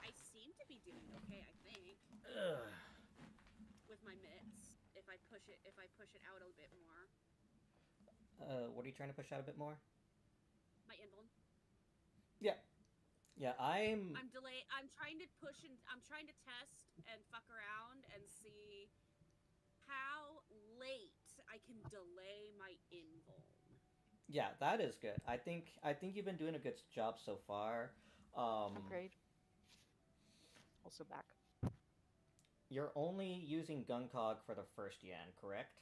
I seem to be doing okay, I think. Ugh. With my mitts. If I push it out a bit more. What are you trying to push out a bit more? My invuln. Yeah. Yeah, I'm trying to push and I'm trying to test and fuck around and see how late I can delay my invuln. Yeah, that is good. I think you've been doing a good job so far. Upgrade. Also back. You're only using Guncog for the first Yan, correct?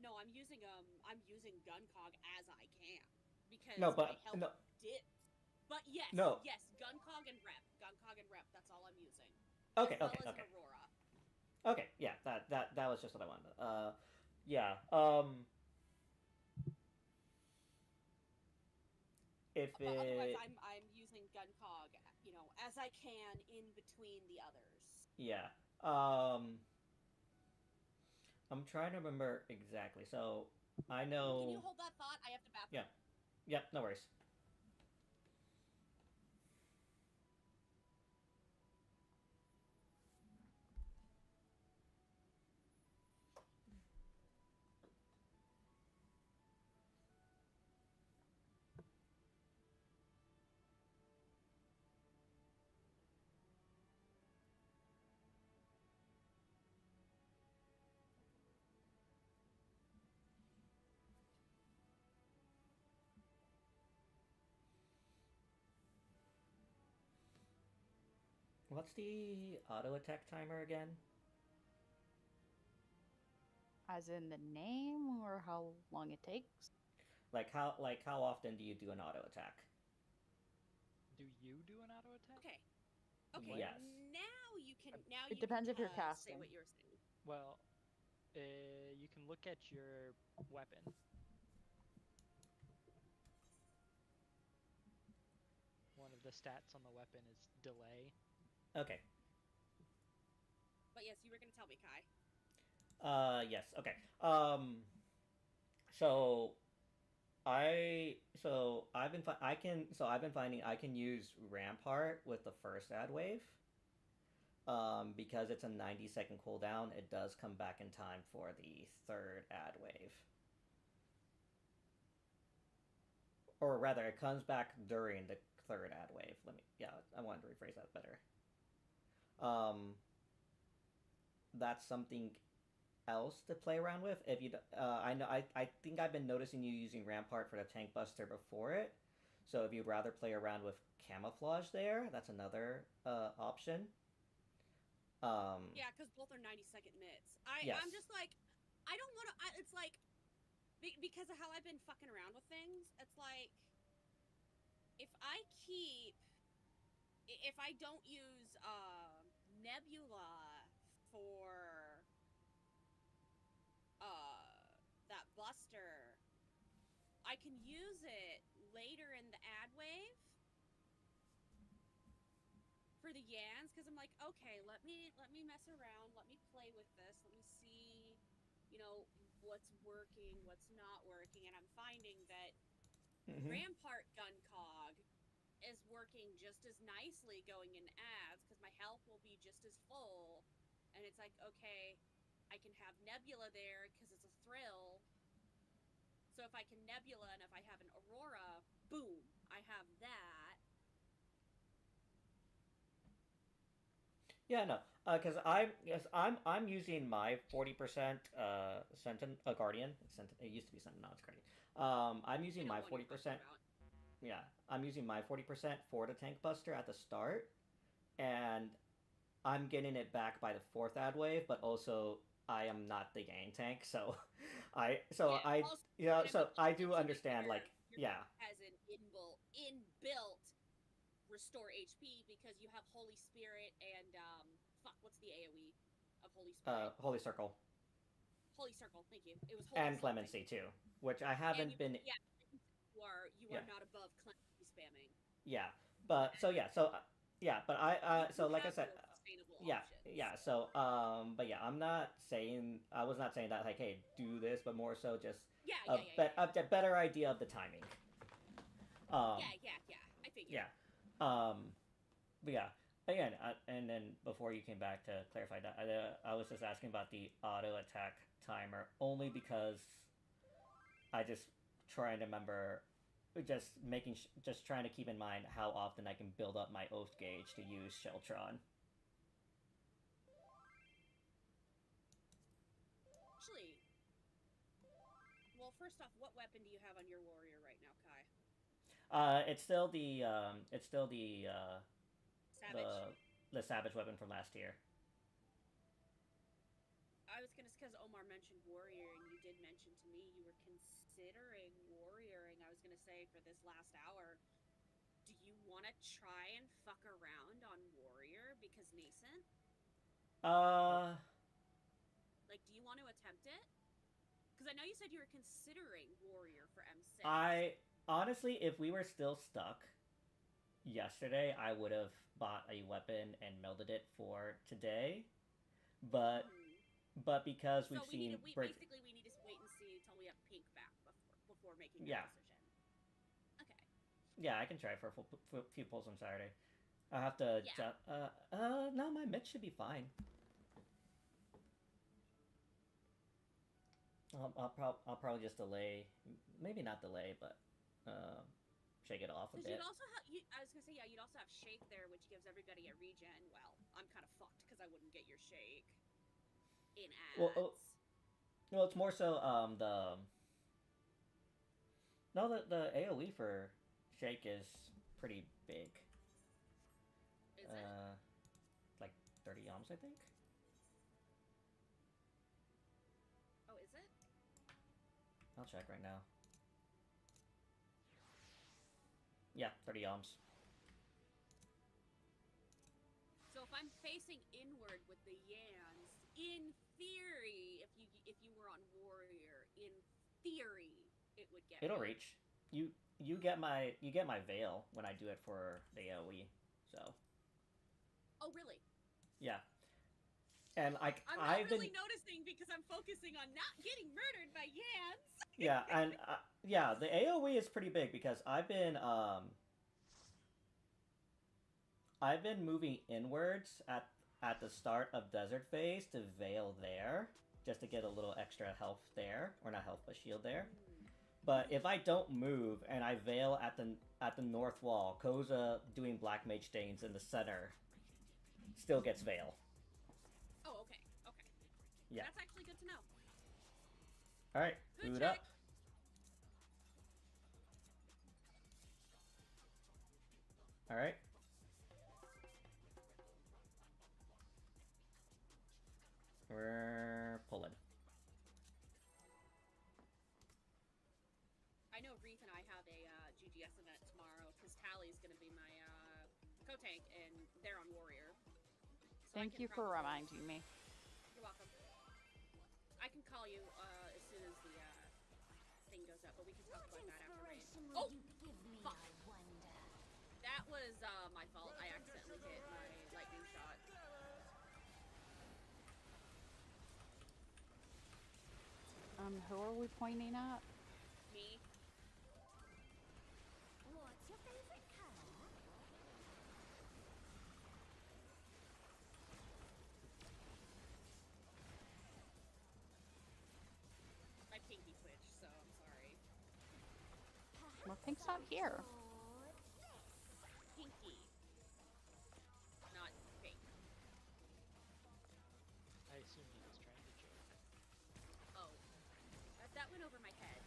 No, I'm using Guncog as I can because No, but my health no. dips. But yes, No. yes, Guncog and rep. That's all I'm using. Okay, as well okay, as okay. An Aurora. Okay, yeah, that was just what I wanted. Yeah. If But otherwise, it, I'm using Guncog, as I can in between the others. yeah. I'm trying to remember exactly. So I know. Can you hold that thought? I have to bathroom. Yeah. Yep. No worries. What's the auto attack timer again? As in the name or how long it takes? Like how often do you do an auto attack? do you do an auto attack? Okay. Okay. Yes. Now you can. It depends if you're Say casting. what you're saying. Well, you can look at your weapon. One of the stats on the weapon is delay. Okay. But yes, you were gonna tell me, Kai. Yes. Okay. So I've been finding I can use Rampart with the first ad wave. Because it's a 90-second cooldown, it does come back in time for the third ad wave. Or rather, it comes back during the third ad wave. I wanted to rephrase that better. That's something else to play around with. If you, I think I've been noticing you using Rampart for the Tank Buster before it. So if you'd rather play around with Camouflage there, that's another option. Yeah, because both are 90-second mitts. Yes. I'm just like, I don't want to. It's like, because of how I've been fucking around with things. It's like, if I don't use Nebula for that Buster, I can use it later in the ad wave for the Yans, because I'm like, okay, let me mess around, let me play with this, let me see, what's working, what's not working, and I'm finding that Mhm. Rampart gun cog is working just as nicely going in ads because my health will be just as full, and it's like, okay, I can have Nebula there because it's a thrill. So if I can Nebula and if I have an Aurora, boom, I have that. Yeah, no, because I'm using my 40% Sentinel Guardian. It used to be Sentinel, now it's Guardian. I'm using You know my what you're 40%. talking about. Yeah, I'm using my 40% for the Tank Buster at the start, and I'm getting it back by the fourth ad wave. But also, I am not the gang tank, so Also, so I do to be understand. fair, Like, your yeah, has an inbuilt restore HP because you have Holy Spirit and fuck, what's the AoE of Holy Spirit? Holy Circle Holy Circle, thank you. It was Holy and something. Clemency too, which I And haven't you, been. yeah, you are Yeah. not above clemency spamming. Yeah, but so yeah, but so like I have said, more sustainable yeah, options. yeah. So but yeah, I was not saying that like, hey, do this, but more so just a better idea of the timing. Yeah. I figured. Yeah. But yeah, again, and then before you came back to clarify that, I was just asking about the auto attack timer only because I just trying to remember, just trying to keep in mind how often I can build up my oath gauge to use Sheltron. Actually, well, first off, what weapon do you have on your warrior right now, Kai? It's still the Savage. the savage weapon from last year. I was gonna, because Omar mentioned warrior, and you did mention to me you were considering warrioring. I was gonna say for this last hour, do you want to try and fuck around on warrior because nascent? Like, do you want to attempt it? Because I know you said you were considering warrior for M6. I honestly, if we were still stuck yesterday, I would have bought a weapon and melded it for today, but because we've seen basically we need to wait and see till we have pink back before making that decision. Okay. Yeah, I can try for a few pulls on Saturday. I have to. No, my mid should be fine. I'll probably just delay, maybe not delay, but shake it off a bit. You'd also have, I was gonna say, yeah, you'd also have shake there, which gives everybody a regen. Well, I'm kind of fucked because I wouldn't get your shake in ads. Well, it's more so the AOE for shake is pretty big. Is it? Like 30 ohms, I think. Oh, is it? I'll check right now. Yeah, 30 ohms. So if I'm facing inward with the Yans, in theory, if you were on warrior, in theory, it would get. It'll reach. You get my veil when I do it for the AOE. So. Oh really? Yeah. And I'm not really noticing because I'm focusing on not getting murdered by Yans. Yeah, and yeah, the AOE is pretty big because I've been moving inwards at the start of Desert Phase to Veil there, just to get a little extra health there, or not health but shield there. But if I don't move and I Veil at the north wall, Koza doing Black Mage Stains in the center still gets Veil. Oh, okay. Yeah. That's actually good to know. Alright, boot up. Alright. We're pulling. I know Reef and I have a GGS event tomorrow because Tally's going to be my co-tank and they're on Warrior. So Thank you for reminding me. You're welcome. I can call you as soon as the thing goes up, but we can talk about that after raid. Oh! Fuck! That was my fault. I accidentally hit my lightning shot. Who are we pointing at? Me. What's your favorite color? My pinky twitch, so I'm sorry. Well, Pink's not here. Pinky. Not pink. I assume he was trying to joke. Oh. That went over my head.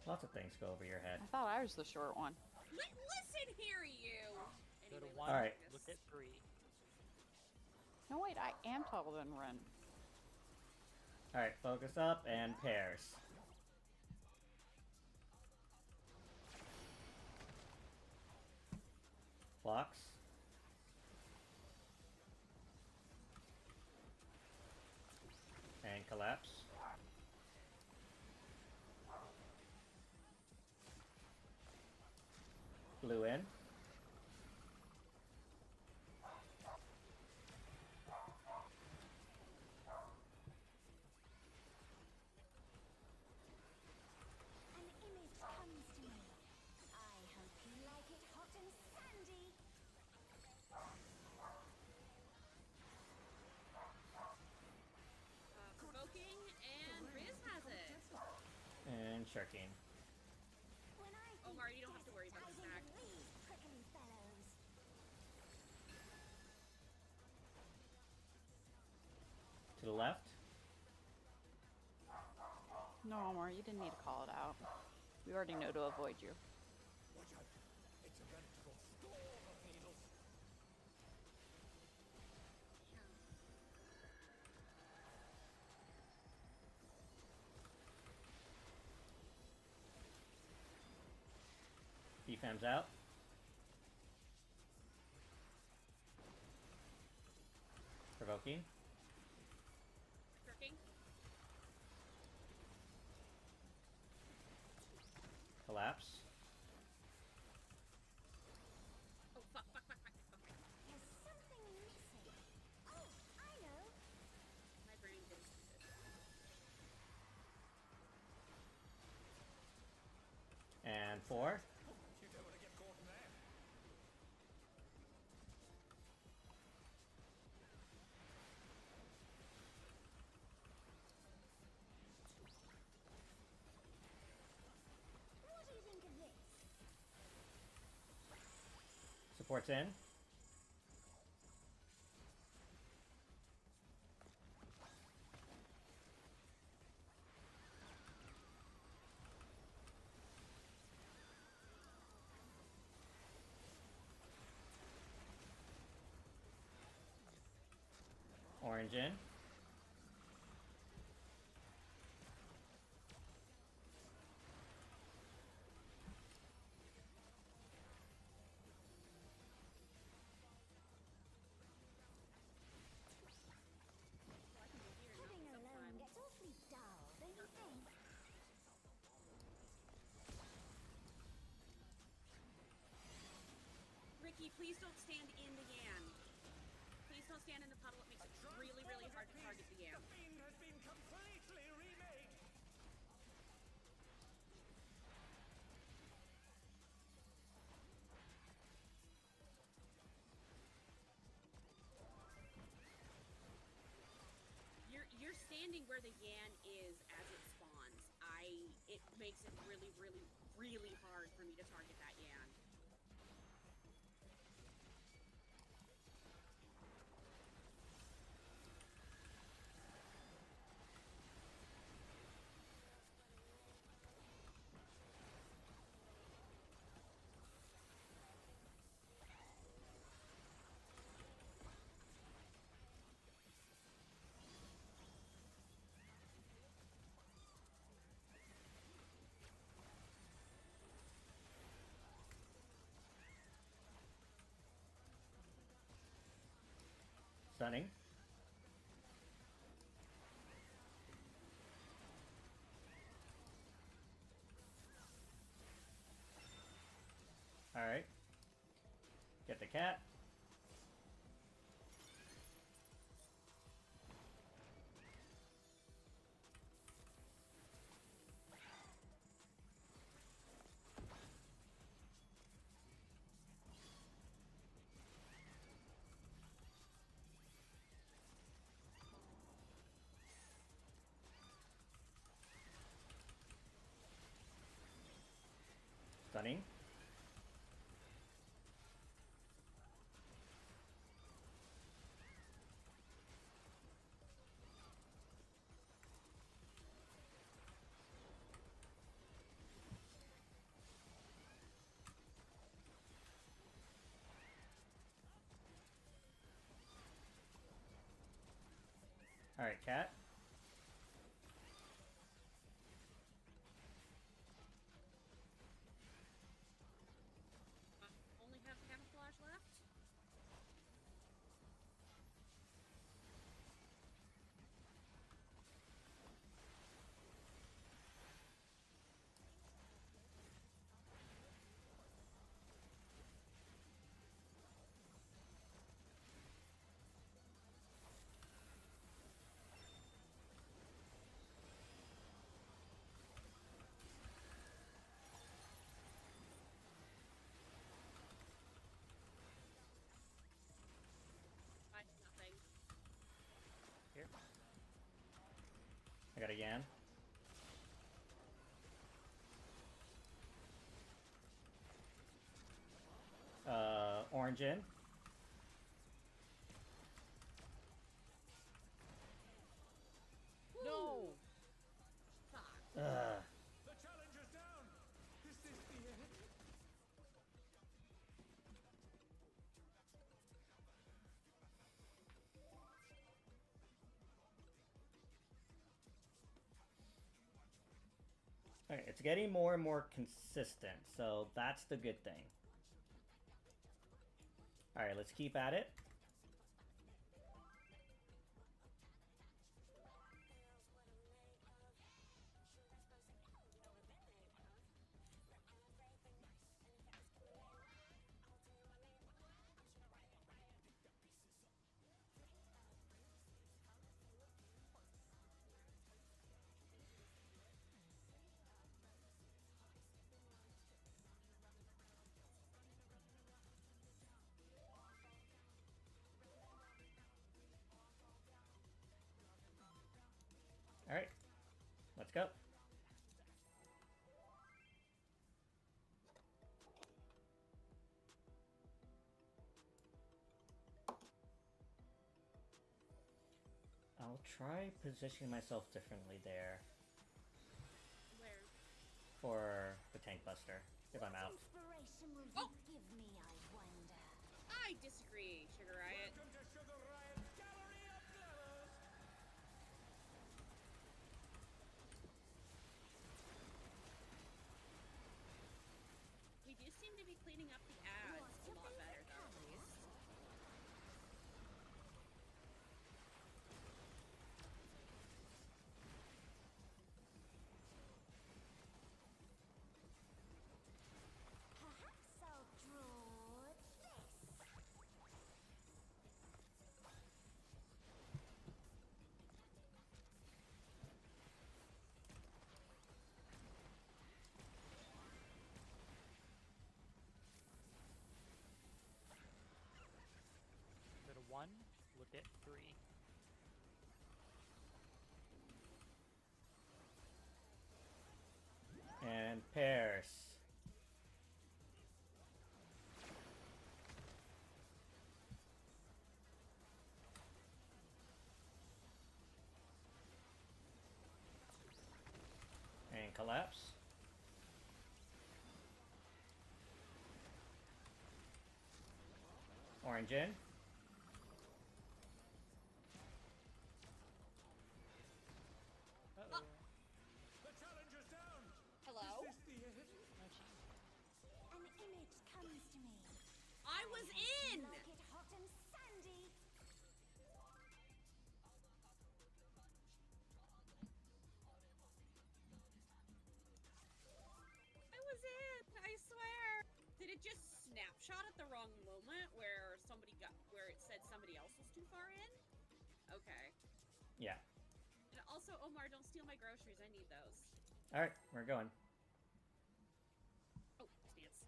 Lots of things go over your head. I thought I was the short one. Listen here, you! Go to Anyway, one, Alright. look at 3. No, wait, I am taller than Ren. Alright, focus up and pairs. Blocks. And collapse. Blue in. An image comes to me. I hope you like it hot and sandy. Provoking, and Riz has it. And sharking. When I Omar, think you don't have to worry about the I think stack. of these prickly fellows. To the left. No, Omar, you didn't need to call it out. We already know to avoid you. Watch out. It's a veritable storm of needles. DFAM's out. Provoking. Jerking. Collapse. Oh, fuck. Okay. There's something missing. Oh, I know. My brain did stupid. And 4. You don't want to get caught in there. What do you think of this? Supports in. Orange in. Living alone gets awfully dull, don't you think? Ricky, please don't stand in the Yan. Please don't stand in the puddle. It makes it really, really hard to target the Yan. The fiend has been completely remade. You're standing where the Yan is as it spawns. It makes it really, really, really hard for me to target that Yan. Stunning. Alright. Get the cat. stunning. Alright, cat. Only have camouflage left. Nothing. Here. I got a Yan. Orange in. No! Fuck. Ugh. The challenger's down. Is this the end? Okay, it's getting more and more consistent, so that's the good thing. Alright, let's keep at it. Alright, let's go. I'll try positioning myself differently there Where? for the tank buster, if I'm out. Inspiration will Oh! you give me, I wonder. I disagree, Sugar Riot. Welcome to Sugar Riot's Gallery of Glamours. We do seem to be cleaning up the ads What's a your lot better, favorite though, at colors? least. Perhaps I'll draw this. Go to 1, look at 3. And pairs. And collapse. Orange in. Uh-oh. The challenger's down. Hello? Is this the end? Oh, jeez. An image comes to me. I was in! Like it hot and sandy. I was in! I swear! Did it just snapshot at the wrong moment where where it said somebody else was too far in? Okay. Yeah. And also, Omar, don't steal my groceries. I need those. Alright, we're going. Oh, stance.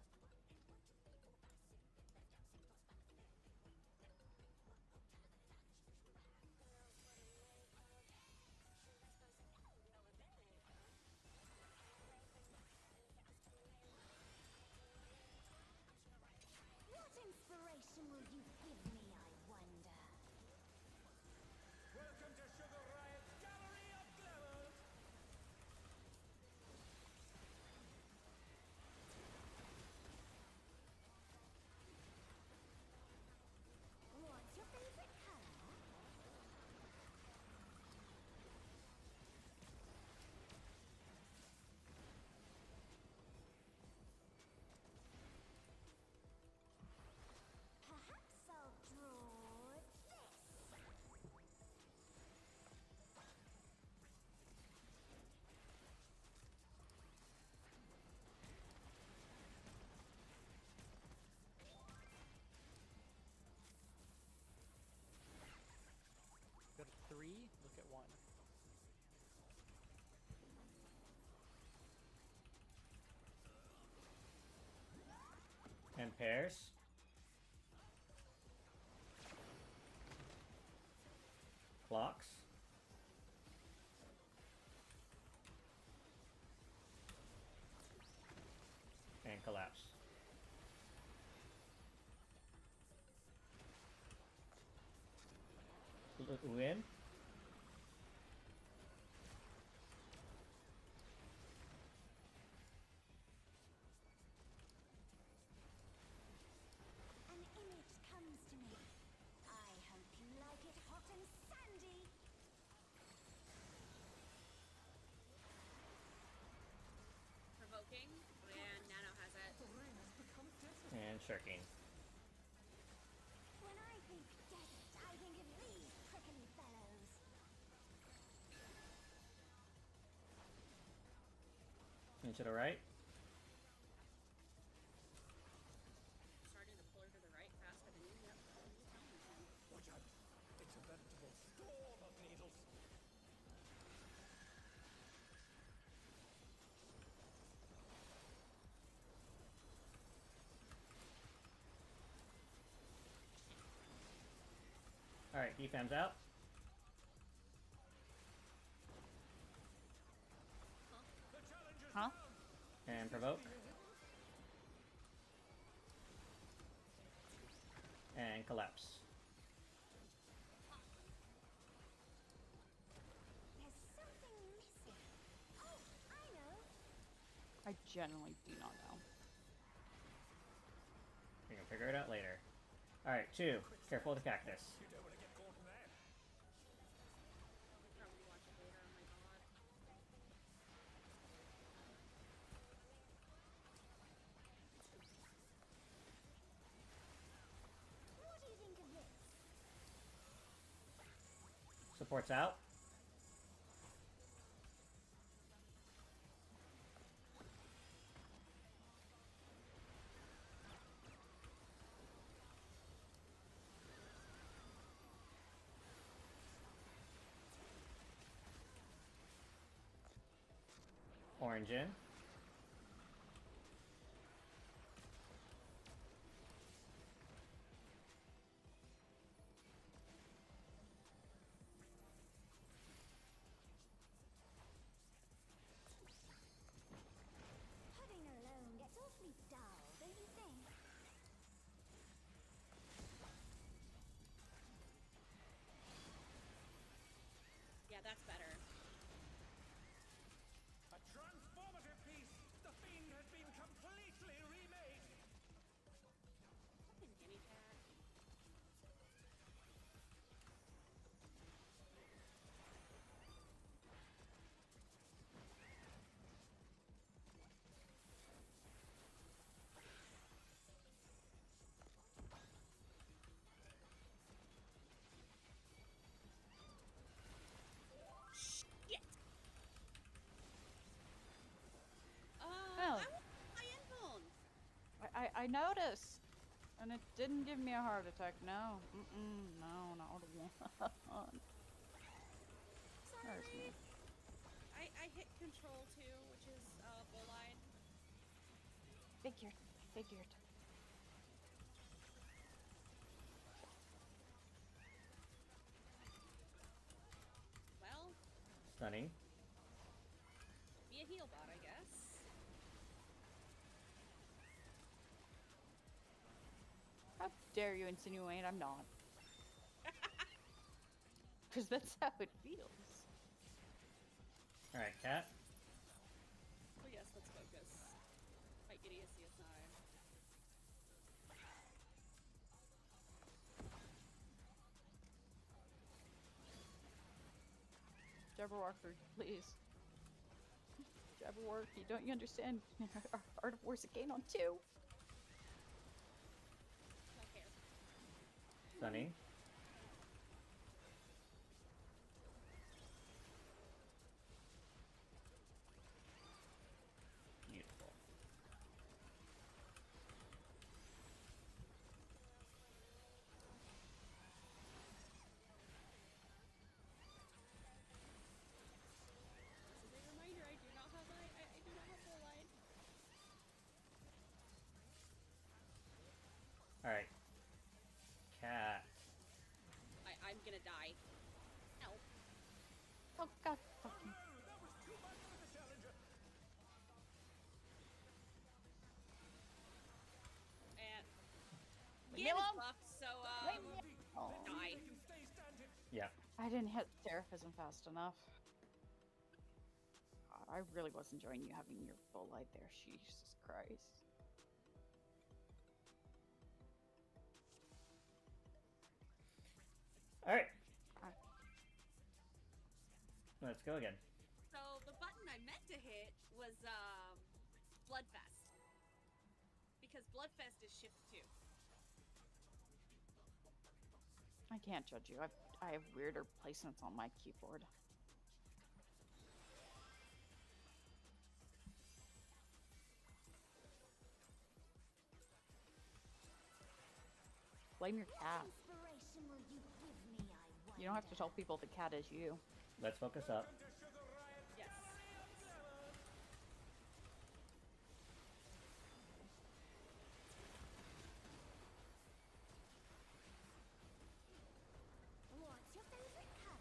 pairs. Clocks. And collapse. Win. An image comes to me. I hope you like it hot and sandy. Provoking, and Nano has it. And shirking. When I think death, I think of these prickly fellows. And to the right. Starting to pull her to the right faster than you. Yep. You tell me, Sam. Watch out. It's a veritable storm of needles. Alright, defam's out. The challenger's Huh? down. And provoke. And collapse. There's something missing. Oh, I know. I genuinely do not know. You can figure it out later. Alright, 2. Careful of the cactus. You don't want to get caught in that. Probably watch it later. Oh my god. What do you think of this? Support's out. Orange in. Pudding alone gets awfully dull, don't you think? Yeah, that's better. A transformative piece. The fiend has been completely remade. Fucking guinea cat. Shit. Oh. I want my headphones. I noticed, and it didn't give me a heart attack. No, no, not one. There's Sorry. me. I hit control too, which is bull-eyed. Figured. Well, Stunning. be a heal bot, I guess. How dare you insinuate I'm not? Because that's how it feels. Alright, cat. Oh yes, let's focus. Fight idiocy aside. Jabberwocky, please. Jabberwocky, don't you understand? Art of War's a gain on 2. Don't care. Stunning. Beautiful. This is a reminder, I do not have full line. Stan is alone. buffed, so Leave me alone. die. Yeah. I didn't hit Seraphism fast enough. God, I really was enjoying you having your full light there. Jesus Christ. All right. Ah. Let's go again. So the button I meant to hit was Bloodfest. Because Bloodfest is shift 2. I can't judge you. I have weirder placements on my keyboard. Blame your cat. Inspiration will you give me, I You don't have to wonder? tell people the cat is you. Let's focus up. Yes. What's your favorite color?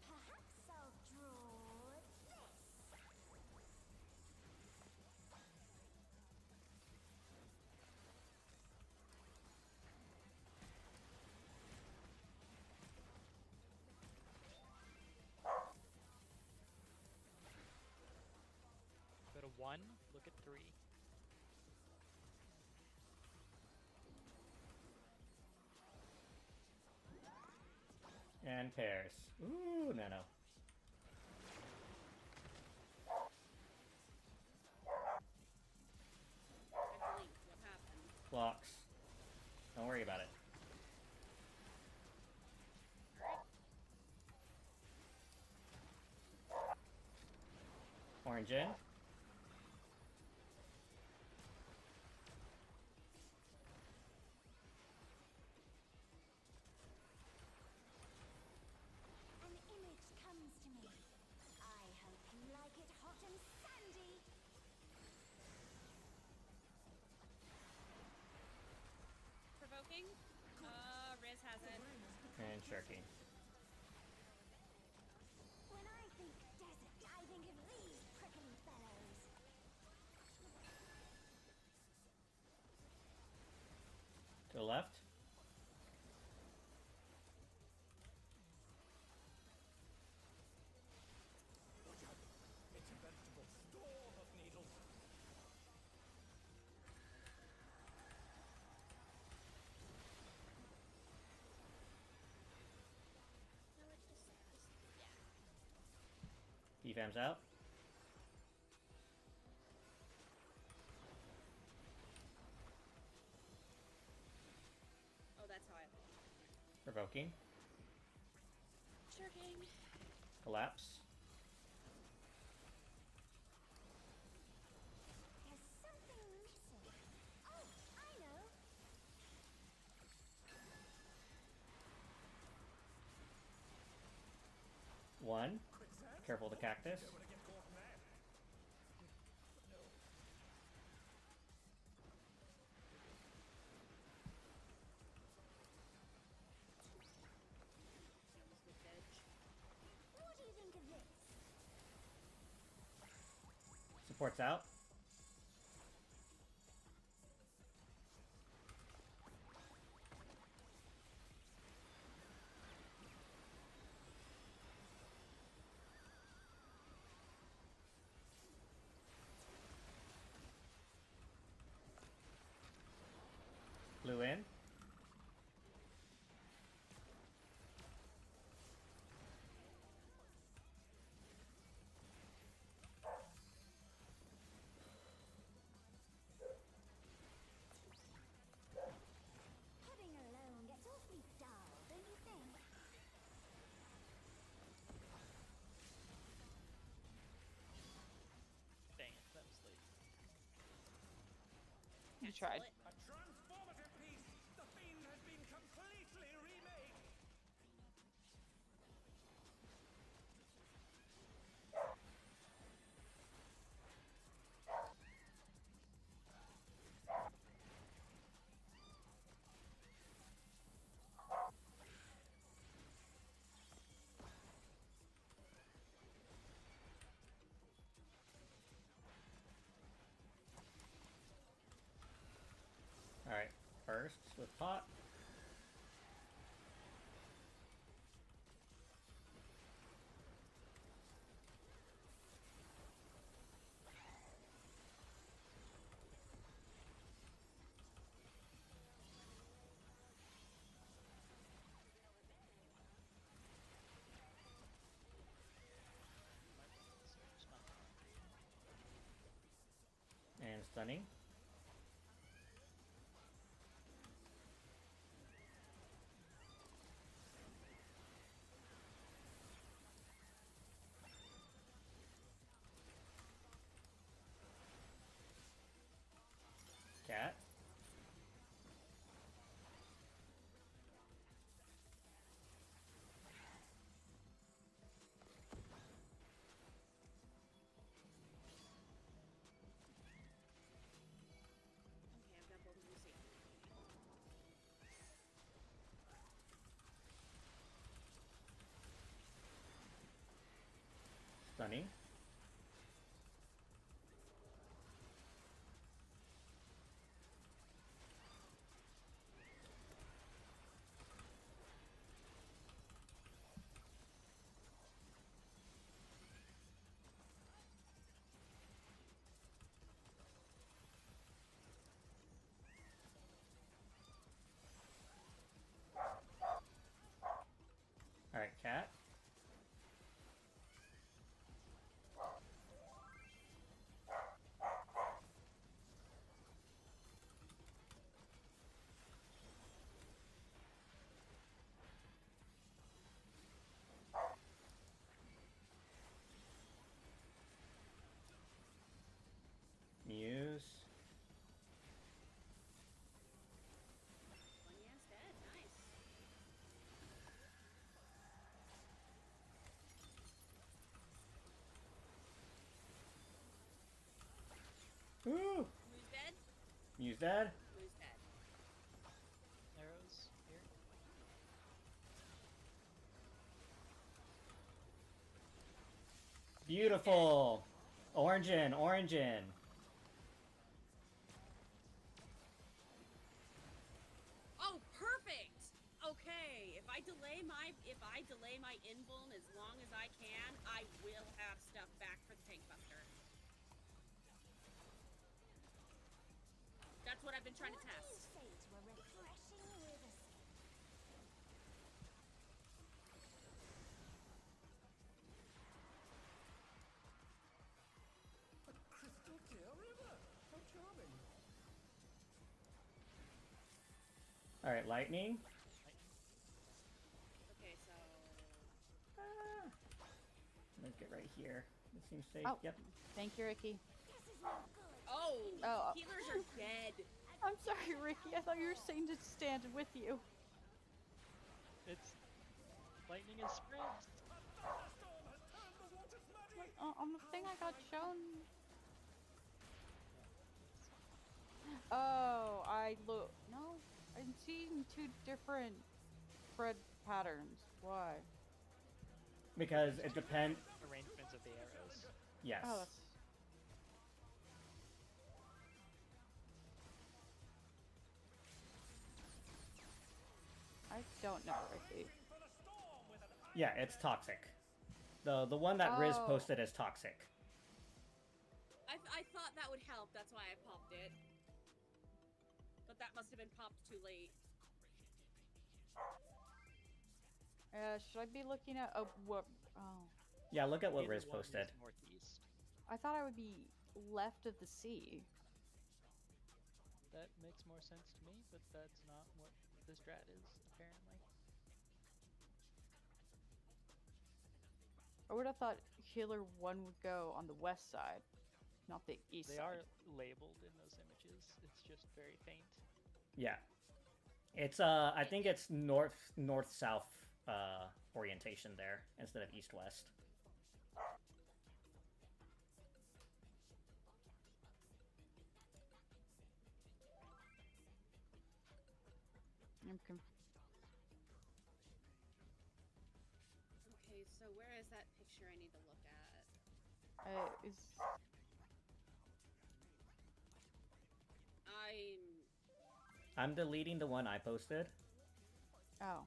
Perhaps I'll draw this. Go to 1, look at 3. And pairs. Ooh, no. I blinked. What happened? Blocks. Don't worry about it. Orange in. An image comes to me. I hope you like it hot and sandy. Provoking? Riz has it. And Sharky. When I think desert, I think of these prickly fellows. To the left. It's a veritable storm of needles. No, it's just yeah. DFAM's out. Oh, that's how I Provoking. Shirking. Collapse. There's something missing. Oh, I know. One. Careful the cactus. Don't want to get caught in that. That was the edge. What do you think of this? Supports out. Blue in. Pudding alone gets awfully dull, don't you think? Dang it, that was late. You tried. Split. A transformative piece! The fiend has been completely remade! bursts with pot. And stunning. Cat. Okay, I've got both of you safe. Stunning. Alright, cat. Muse. One yes, dead. Nice. Ooh! Who's dead? Muse dead. Who's dead? Arrows here. Beautiful! Orangin, Orangin. Oh, perfect. Okay, if I delay my invuln as long as I can, I will have stuff back for the tank buster. That's what I've been trying to What do you test. say to a refreshing river skip? A crystal clear river. How charming. Alright, lightning. Okay, so Ah. Make it right here. This seems safe. Oh. Yep. Thank you, Ricky. This is not good. oh, healers are dead. I'm sorry, Ricky. I thought you were saying to stand with you. It's lightning and spreads. A thunderstorm has turned the waters muddy. On the thing I got shown. Oh, I look. No, I'm seeing two different spread patterns. Why? Because it depends. Arrangements of the arrows. Yes. Oh, that's. I don't know, Ricky. For the storm with an iron Yeah, it's toxic. The one that Riz Oh. posted is toxic. I thought that would help. That's why I popped it. But that must have been popped too late. Should I be looking at what? Oh, Yeah, look at what Either Riz one is posted. Northeast. I thought I would be left of the sea. That makes more sense to me, but that's not what the strat is, apparently. I would have thought healer 1 would go on the west side, not the east They side. are labeled in those images. It's just very faint. Yeah. It's I think it's north south orientation there instead of east west. I'm Okay, so where is that picture I need to look at? is I'm deleting the one I posted. Oh.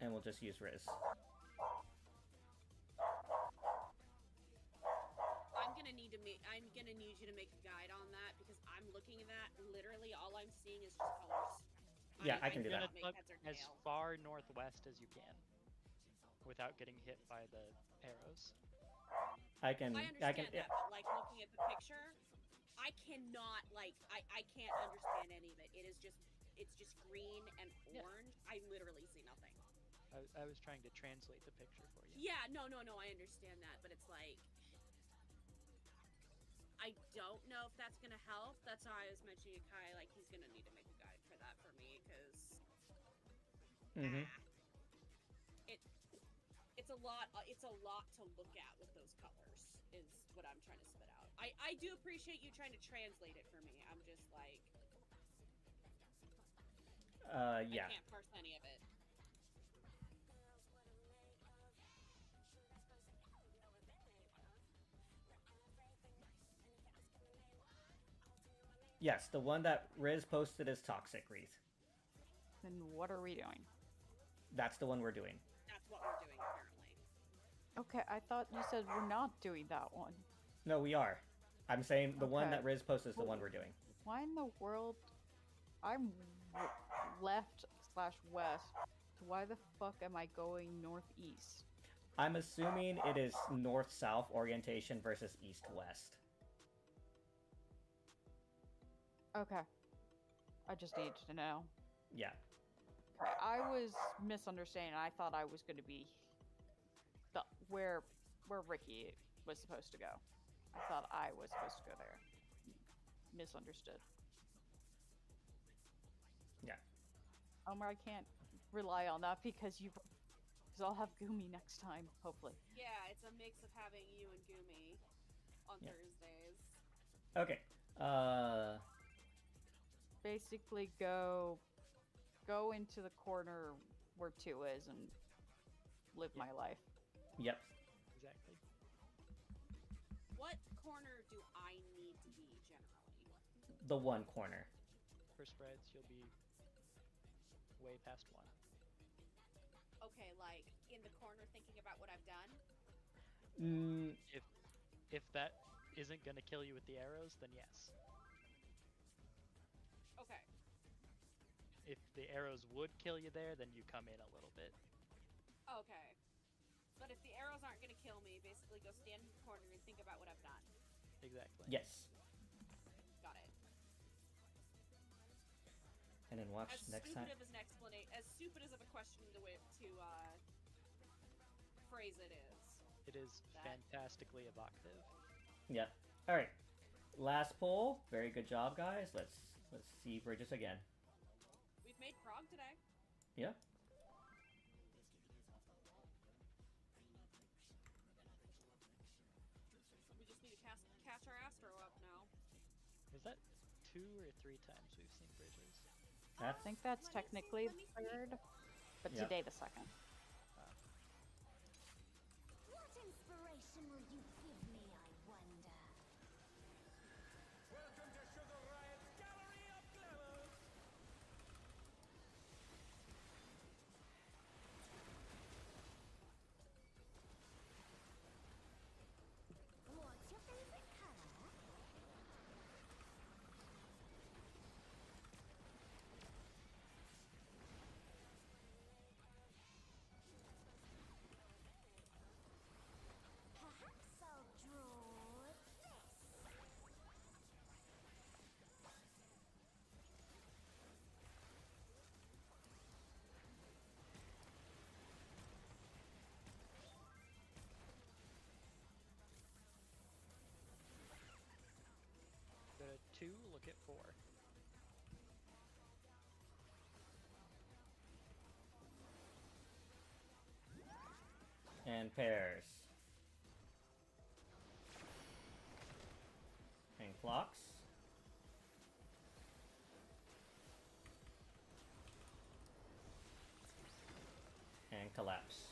And we'll just use Riz. I'm gonna need you to make a guide on that because I'm looking at that. Literally, all I'm seeing is just colors. Yeah, I can do that. cannot make Look heads or as tail. far northwest as you can, without getting hit by the arrows. I can. I understand that, but like looking at the picture, I cannot I can't understand any of it. It's just green and Yeah. orange. I literally see nothing. I was trying to translate the picture for you. Yeah, no, I understand that, but it's like I don't know if that's gonna help. That's why I was mentioning to Kai, like he's gonna need to make a guide for that for me, because it's a lot. It's a lot to look at with those colors. Is what I'm trying to spit out. I do appreciate you trying to translate it for me. I'm just like, Yeah. I can't parse any of it. Yes, the one that Riz posted is Toxic Wreath. Then what are we doing? That's the one we're doing. That's what we're doing currently. Okay, I thought you said we're not doing that one. No, we are. I'm saying the one Okay. that Riz posted is the one we're doing. Why in the world? I'm left/west. Why the fuck am I going northeast? I'm assuming it is north-south orientation versus east-west. Okay. I just need to know. Yeah. Okay, I was misunderstanding. I thought I was going to be where Ricky was supposed to go. I thought I was supposed to go there. Misunderstood. Yeah. Omar, I can't rely on that because I'll have Gumi next time, hopefully. Yeah, it's a mix of having you and Gumi on Yeah. Thursdays. Okay. Basically, go into the corner where 2 is and live my life. Yep. Exactly. What corner do I need to be generally? The one corner. For spreads, you'll be way past 1. Okay, like in the corner thinking about what I've done? If that isn't gonna kill you with the arrows, then yes. Okay. If the arrows would kill you there, then you come in a little bit. Okay. But if the arrows aren't going to kill me, basically go stand in the corner and think about what I've done. Exactly. Yes. Got it. And then watch As next time. stupid of an explanation, as stupid as of a question to phrase it is. It is fantastically evocative. Yep. All right. Last poll. Very good job, guys. Let's see Bridges again. We've made Prog today. Yeah. We just need to catch our Astro up now. Was that 2 or 3 times we've seen Bridges? I think that's Let me see, technically let me the see. third, but Yep. today the second. What inspiration will you give me, I wonder? Welcome to Sugar Riot's Gallery of Glamour! What's your favorite color? Perhaps I'll draw this. Go to 2, look at 4. And pairs. And clocks. And collapse.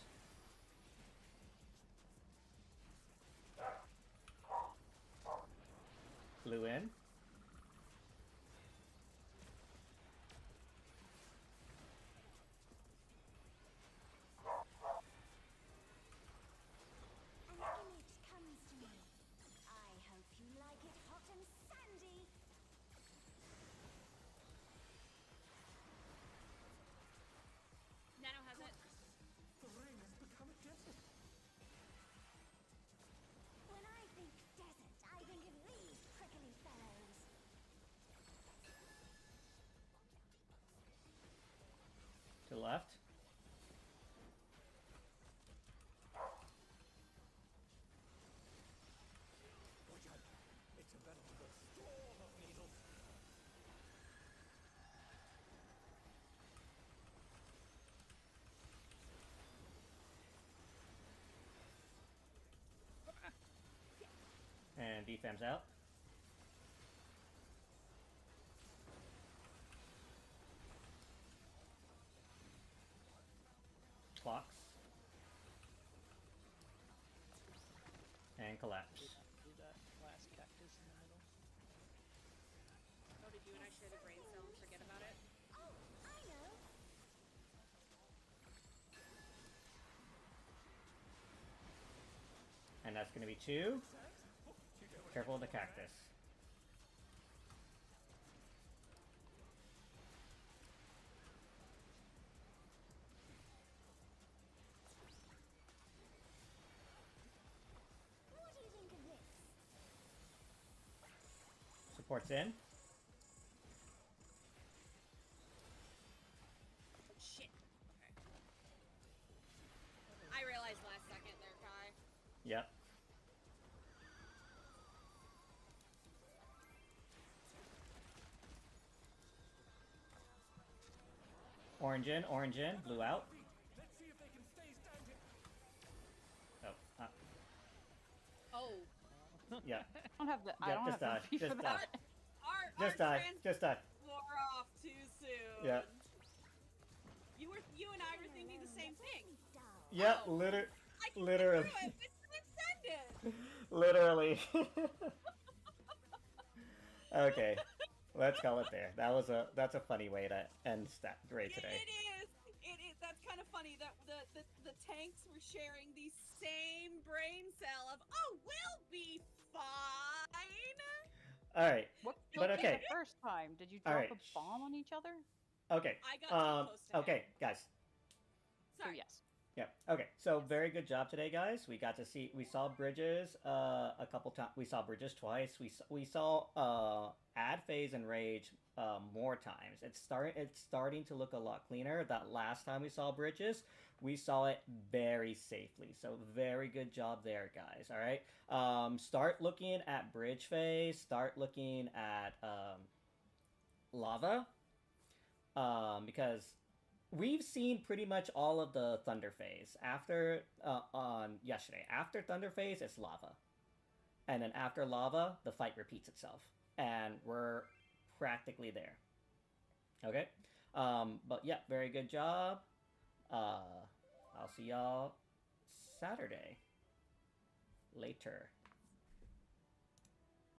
flew in. An image comes to me. I hope you like it hot and sandy. Nano has it. The ring has become a desert. When I think desert, I think of these prickly fellows. To the left. Watch out. It's a veritable storm of needles. And defense out. Clocks. And collapse. Do that last cactus in the middle. Oh, did you and I share the brain cell and forget about it? Oh, I know. And that's going to be 2. Careful with the cactus. What do you think of this? Supports in. Shit. Okay. I realized last second there, Kai. Yep. Orange in, blue out. Let's see if they can stay standing. Oh, Oh. yeah. I don't have the. I Yeah, don't just have die, the just for die. that. Our Just die, trans just die. wore off too soon. Yeah. You and I were thinking the same thing. Dull. Yeah, Oh. I can literally. get through it. It's extended. Literally. Okay, let's call it there. That's a funny way to end stat right today. It is. It is. That's kind of funny that the tanks were sharing the same brain cell of, oh, we'll be fine. All right, What But killed you okay. the first time? Did you All drop right. a bomb on each other? okay. I got too close to Okay, him. guys. So Sorry. yes. Yeah. Okay. So very good job today, guys. We got to see. We saw bridges a couple times. We saw bridges twice. We saw ad phase and rage more times. It's starting to look a lot cleaner. That last time we saw bridges, we saw it very safely. So very good job there, guys. All right. Start looking at bridge phase. Start looking at lava. Because we've seen pretty much all of the Thunder phase. After on yesterday, after Thunder phase, it's lava, and then after lava, the fight repeats itself, and we're practically there. Okay, but yeah, very good job. I'll see y'all Saturday. Later.